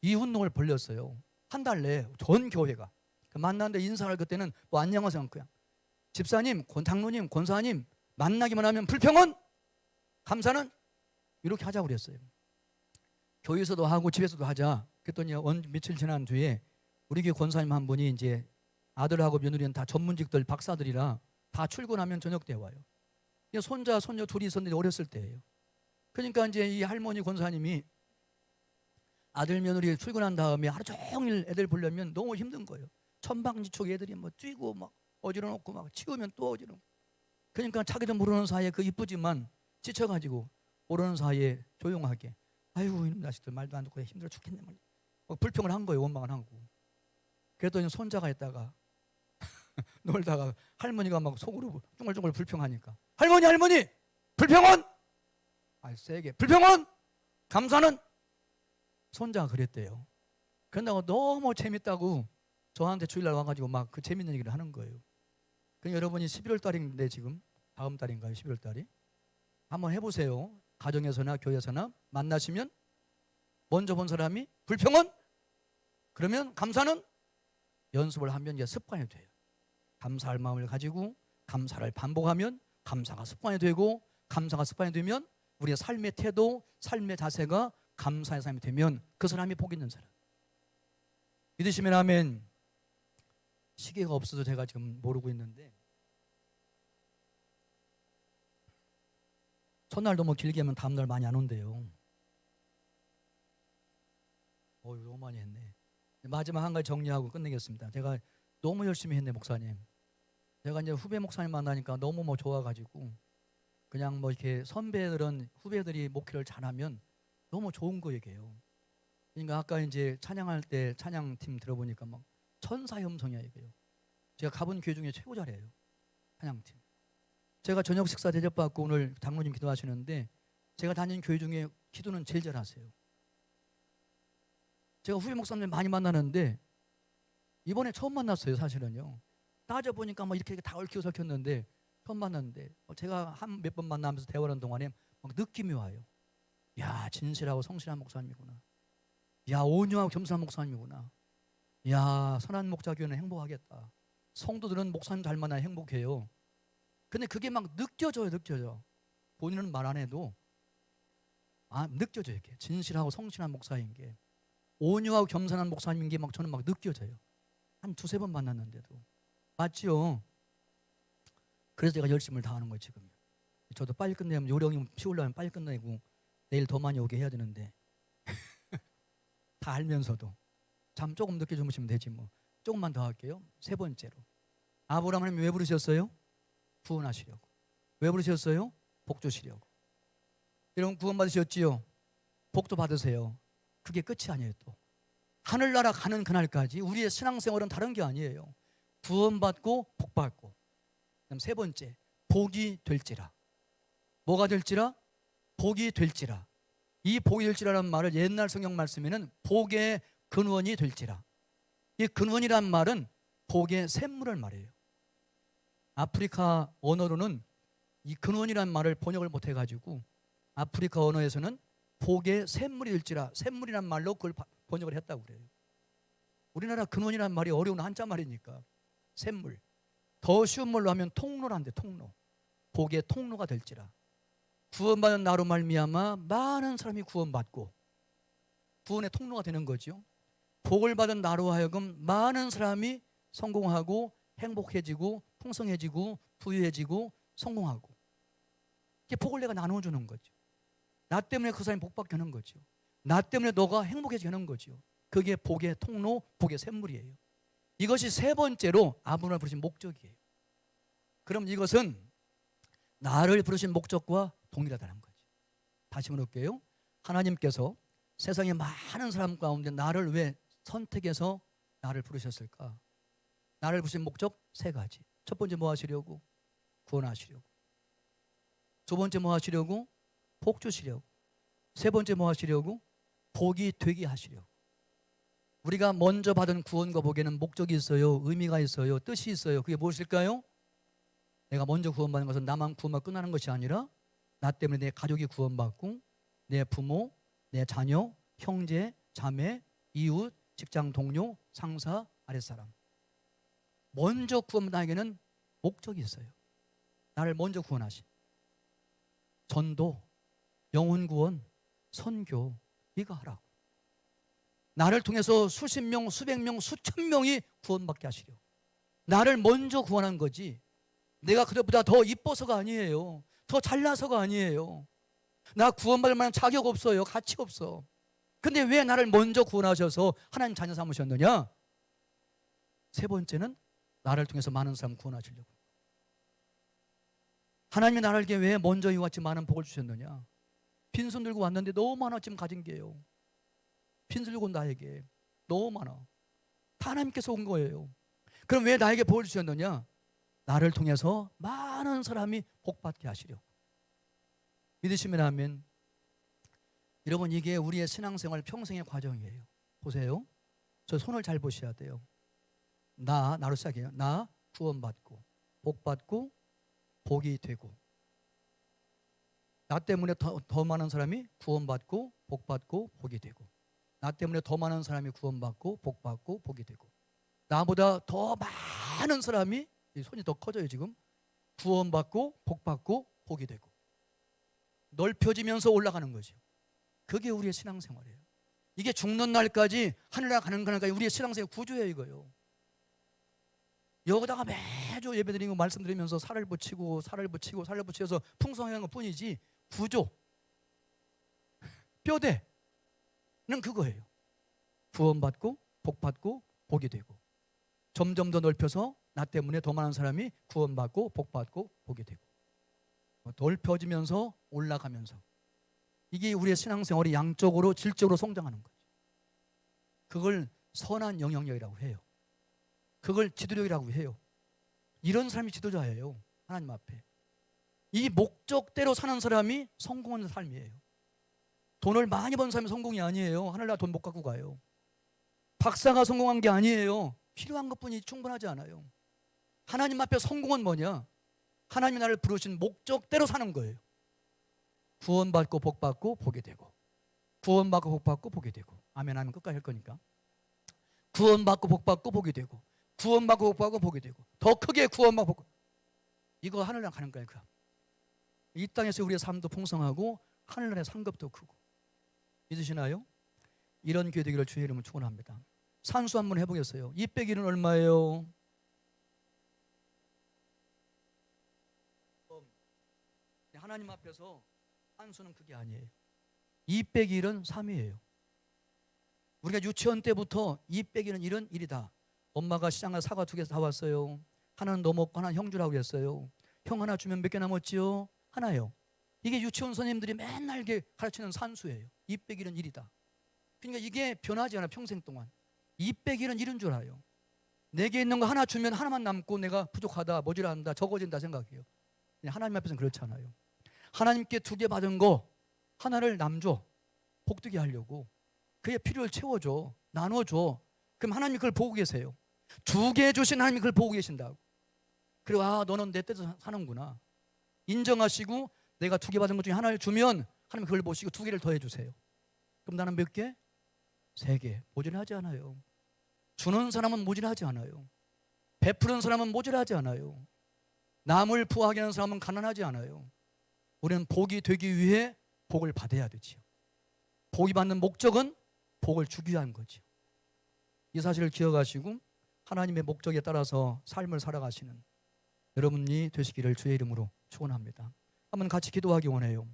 이 운동을 벌렸어요. 한 달 내에 전 교회가 만났는데 인사를 그때는 뭐 안녕하세요 그냥 집사님, 장로님, 권사님 만나기만 하면 불평은 감사는 이렇게 하자고 그랬어요. 교회에서도 하고 집에서도 하자. 그랬더니 며칠 지난 뒤에 우리 교회 권사님 한 분이 이제 아들하고 며느리는 다 전문직들 박사들이라 다 출근하면 저녁 때 와요. 손자 손녀 둘이 있었는데 어렸을 때예요. 그러니까 이제 이 할머니 권사님이 아들 며느리 출근한 다음에 하루 종일 애들 보려면 너무 힘든 거예요. 천방지축 애들이 뭐 뛰고 막 어지러놓고 막 치우면 또 어지러워. 그러니까 자기도 모르는 사이에 그 이쁘지만 지쳐가지고 모르는 사이에 조용하게 아이고 이놈 자식들 말도 안 듣고 힘들어 죽겠네 불평을 한 거예요. 원망을 하고. 그랬더니 손자가 있다가 놀다가 할머니가 막 속으로 쫑글쫑글 불평하니까 할머니 불평은 세게 불평은 감사는 손자가 그랬대요. 그런다고 너무 재밌다고 저한테 주일날 와가지고 막 그 재밌는 얘기를 하는 거예요. 그러니까 여러분이 11월 달인데 지금 다음 달인가요? 11월 달이 한번 해보세요. 가정에서나 교회에서나 만나시면 먼저 본 사람이 불평은 그러면 감사는 연습을 하면 이제 습관이 돼요. 감사할 마음을 가지고 감사를 반복하면 감사가 습관이 되고 감사가 습관이 되면 우리의 삶의 태도, 삶의 자세가 감사의 삶이 되면 그 사람이 복 있는 사람. 믿으시면 아멘. 시계가 없어서 제가 지금 모르고 있는데 첫날 너무 길게 하면 다음날 많이 안 온대요. 너무 많이 했네. 마지막 한 가지 정리하고 끝내겠습니다. 제가 너무 열심히 했네 목사님. 제가 이제 후배 목사님 만나니까 너무 좋아가지고 그냥 이렇게 선배들은 후배들이 목회를 잘하면 너무 좋은 거 얘기해요. 그러니까 아까 이제 찬양할 때 찬양팀 들어보니까 막 천사의 음성이야 이게요. 제가 가본 교회 중에 최고 잘해요. 찬양팀. 제가 저녁 식사 대접받고 오늘 장로님 기도하시는데 제가 다닌 교회 중에 기도는 제일 잘하세요. 제가 후배 목사님들 많이 만나는데 이번에 처음 만났어요. 사실은요. 따져보니까 이렇게 다 얽히고 설켰는데 처음 만났는데 제가 한 몇 번 만나면서 대화하는 동안에 막 느낌이 와요. 야 진실하고 성실한 목사님이구나. 야 온유하고 겸손한 목사님이구나. 야 선한 목자교회는 행복하겠다. 성도들은 목사님 잘 만나야 행복해요. 근데 그게 막 느껴져요. 본인은 말 안 해도 느껴져요. 이게 진실하고 성실한 목사인 게 온유하고 겸손한 목사님인 게 막 저는 막 느껴져요. 한 두세 번 만났는데도 맞죠? 그래서 제가 열심을 다하는 거예요 지금. 저도 빨리 끝내면 요령이 피우려면 빨리 끝내고 내일 더 많이 오게 해야 되는데 다 알면서도 잠 조금 늦게 주무시면 되지 뭐. 조금만 더 할게요. 세 번째로 아브라함 하나님 왜 부르셨어요? 구원하시려고. 왜 부르셨어요? 복 주시려고. 여러분 구원 받으셨지요? 복도 받으세요. 그게 끝이 아니에요. 또 하늘나라 가는 그날까지 우리의 신앙생활은 다른 게 아니에요. 구원받고 복받고. 그다음 세 번째 복이 될지라. 뭐가 될지라? 복이 될지라. 이 복이 될지라는 말을 옛날 성경 말씀에는 복의 근원이 될지라. 이 근원이란 말은 복의 샘물을 말해요. 아프리카 언어로는 이 근원이란 말을 번역을 못해가지고 아프리카 언어에서는 복의 샘물이 될지라 샘물이란 말로 그걸 번역을 했다고 그래요. 우리나라 근원이란 말이 어려운 한자 말이니까 샘물. 더 쉬운 말로 하면 통로란데 통로. 복의 통로가 될지라. 구원받은 나로 말미암아 많은 사람이 구원받고 구원의 통로가 되는 거죠. 복을 받은 나로 하여금 많은 사람이 성공하고 행복해지고 풍성해지고 부유해지고 성공하고 이게 복을 내가 나눠주는 거죠. 나 때문에 그 사람이 복받게 하는 거죠. 나 때문에 너가 행복해지게 하는 거죠. 그게 복의 통로, 복의 샘물이에요. 이것이 세 번째로 아브라함을 부르신 목적이에요. 그럼 이것은 나를 부르신 목적과 동일하다는 거죠. 다시 물을게요. 하나님께서 세상에 많은 사람 가운데 나를 왜 선택해서 나를 부르셨을까? 나를 부르신 목적 세 가지. 첫 번째 뭐 하시려고? 구원하시려고. 두 번째 뭐 하시려고? 복 주시려고. 세 번째 뭐 하시려고? 복이 되게 하시려고. 우리가 먼저 받은 구원과 복에는 목적이 있어요. 의미가 있어요. 뜻이 있어요. 그게 무엇일까요? 내가 먼저 구원받는 것은 나만 구원받고 끝나는 것이 아니라 나 때문에 내 가족이 구원받고 내 부모, 내 자녀, 형제, 자매, 이웃, 직장 동료, 상사, 아랫사람. 먼저 구원받는 나에게는 목적이 있어요. 나를 먼저 구원하신. 전도, 영혼 구원, 선교, 이거 하라고. 나를 통해서 수십 명, 수백 명, 수천 명이 구원받게 하시려. 나를 먼저 구원한 거지. 내가 그들보다 더 이뻐서가 아니에요. 더 잘나서가 아니에요. 나 구원받을 만한 자격 없어요. 가치 없어. 근데 왜 나를 먼저 구원하셔서 하나님 자녀 삼으셨느냐? 세 번째는 나를 통해서 많은 사람 구원하시려고. 하나님이 나에게 왜 먼저 이와 같이 많은 복을 주셨느냐? 빈손 들고 왔는데 너무 많아 지금 가진 게요. 빈손 들고 온 나에게 너무 많아. 다 하나님께서 온 거예요. 그럼 왜 나에게 복을 주셨느냐? 나를 통해서 많은 사람이 복받게 하시려고. 믿으시면 아멘. 여러분, 이게 우리의 신앙생활 평생의 과정이에요. 보세요. 저 손을 잘 보셔야 돼요. 나로 시작해요. 나 구원받고 복받고 복이 되고. 나 때문에 더 많은 사람이 구원받고 복받고 복이 되고. 나 때문에 더 많은 사람이 구원받고 복받고 복이 되고. 나보다 더 많은 사람이, 이 손이 더 커져요 지금, 구원받고 복받고 복이 되고. 넓혀지면서 올라가는 거죠. 그게 우리의 신앙생활이에요. 이게 죽는 날까지 하늘나라 가는 날까지 우리의 신앙생활 구조예요 이거요. 여기다가 매주 예배드리고 말씀드리면서 살을 붙이고 해서 풍성한 것 뿐이지, 구조, 뼈대는 그거예요. 구원받고 복받고 복이 되고, 점점 더 넓혀서 나 때문에 더 많은 사람이 구원받고 복받고 복이 되고, 넓혀지면서 올라가면서. 이게 우리의 신앙생활이 양적으로 질적으로 성장하는 거죠. 그걸 선한 영향력이라고 해요. 그걸 지도력이라고 해요. 이런 사람이 지도자예요. 하나님 앞에. 이 목적대로 사는 사람이 성공하는 삶이에요. 돈을 많이 번 사람이 성공이 아니에요. 하늘나라 돈 못 갖고 가요. 박사가 성공한 게 아니에요. 필요한 것뿐이 충분하지 않아요. 하나님 앞에 성공은 뭐냐? 하나님이 나를 부르신 목적대로 사는 거예요. 구원받고 복받고 복이 되고, 구원받고 복받고 복이 되고. 아멘 하면 끝까지 할 거니까. 구원받고 복받고 복이 되고, 구원받고 복받고 복이 되고, 더 크게 구원받고 복받고. 이거 하늘나라 가는 거예요. 이 땅에서 우리의 삶도 풍성하고 하늘나라의 상급도 크고. 믿으시나요? 이런 교회 되기를 주의 이름으로 축원합니다. 산수 한번 해보겠어요. 200일은 얼마예요? 하나님 앞에서 산수는 그게 아니에요. 200일은 3이에요. 우리가 유치원 때부터 200일은 이런 일이다. 엄마가 시장에 사과 2개 사왔어요. 하나는 너 먹고 하나는 형 주라고 했어요. 형 하나 주면 몇 개 남았지요? 하나요. 이게 유치원 선생님들이 맨날 가르치는 산수예요. 200일은 1이다. 그러니까 이게 변하지 않아. 평생 동안 200일은 1인 줄 알아요. 내게 있는 거 하나 주면 하나만 남고 내가 부족하다, 모자란다, 적어진다 생각해요. 하나님 앞에서는 그렇지 않아요. 하나님께 2개 받은 거 하나를 남줘. 복되게 하려고. 그의 필요를 채워줘. 나눠줘. 그럼 하나님이 그걸 보고 계세요. 2개 주신 하나님이 그걸 보고 계신다고. 그리고 너는 내 뜻대로 사는구나. 인정하시고 내가 2개 받은 것 중에 하나를 주면 하나님이 그걸 보시고 2개를 더해 주세요. 그럼 나는 몇 개? 3개. 모자라지 않아요. 주는 사람은 모자라지 않아요. 베푸는 사람은 모자라지 않아요. 남을 부하게 하는 사람은 가난하지 않아요. 우리는 복이 되기 위해 복을 받아야 되지요. 복이 받는 목적은 복을 주기 위한 거죠. 이 사실을 기억하시고 하나님의 목적에 따라서 삶을 살아가시는 여러분이 되시기를 주의 이름으로 축원합니다. 한번 같이 기도하기 원해요.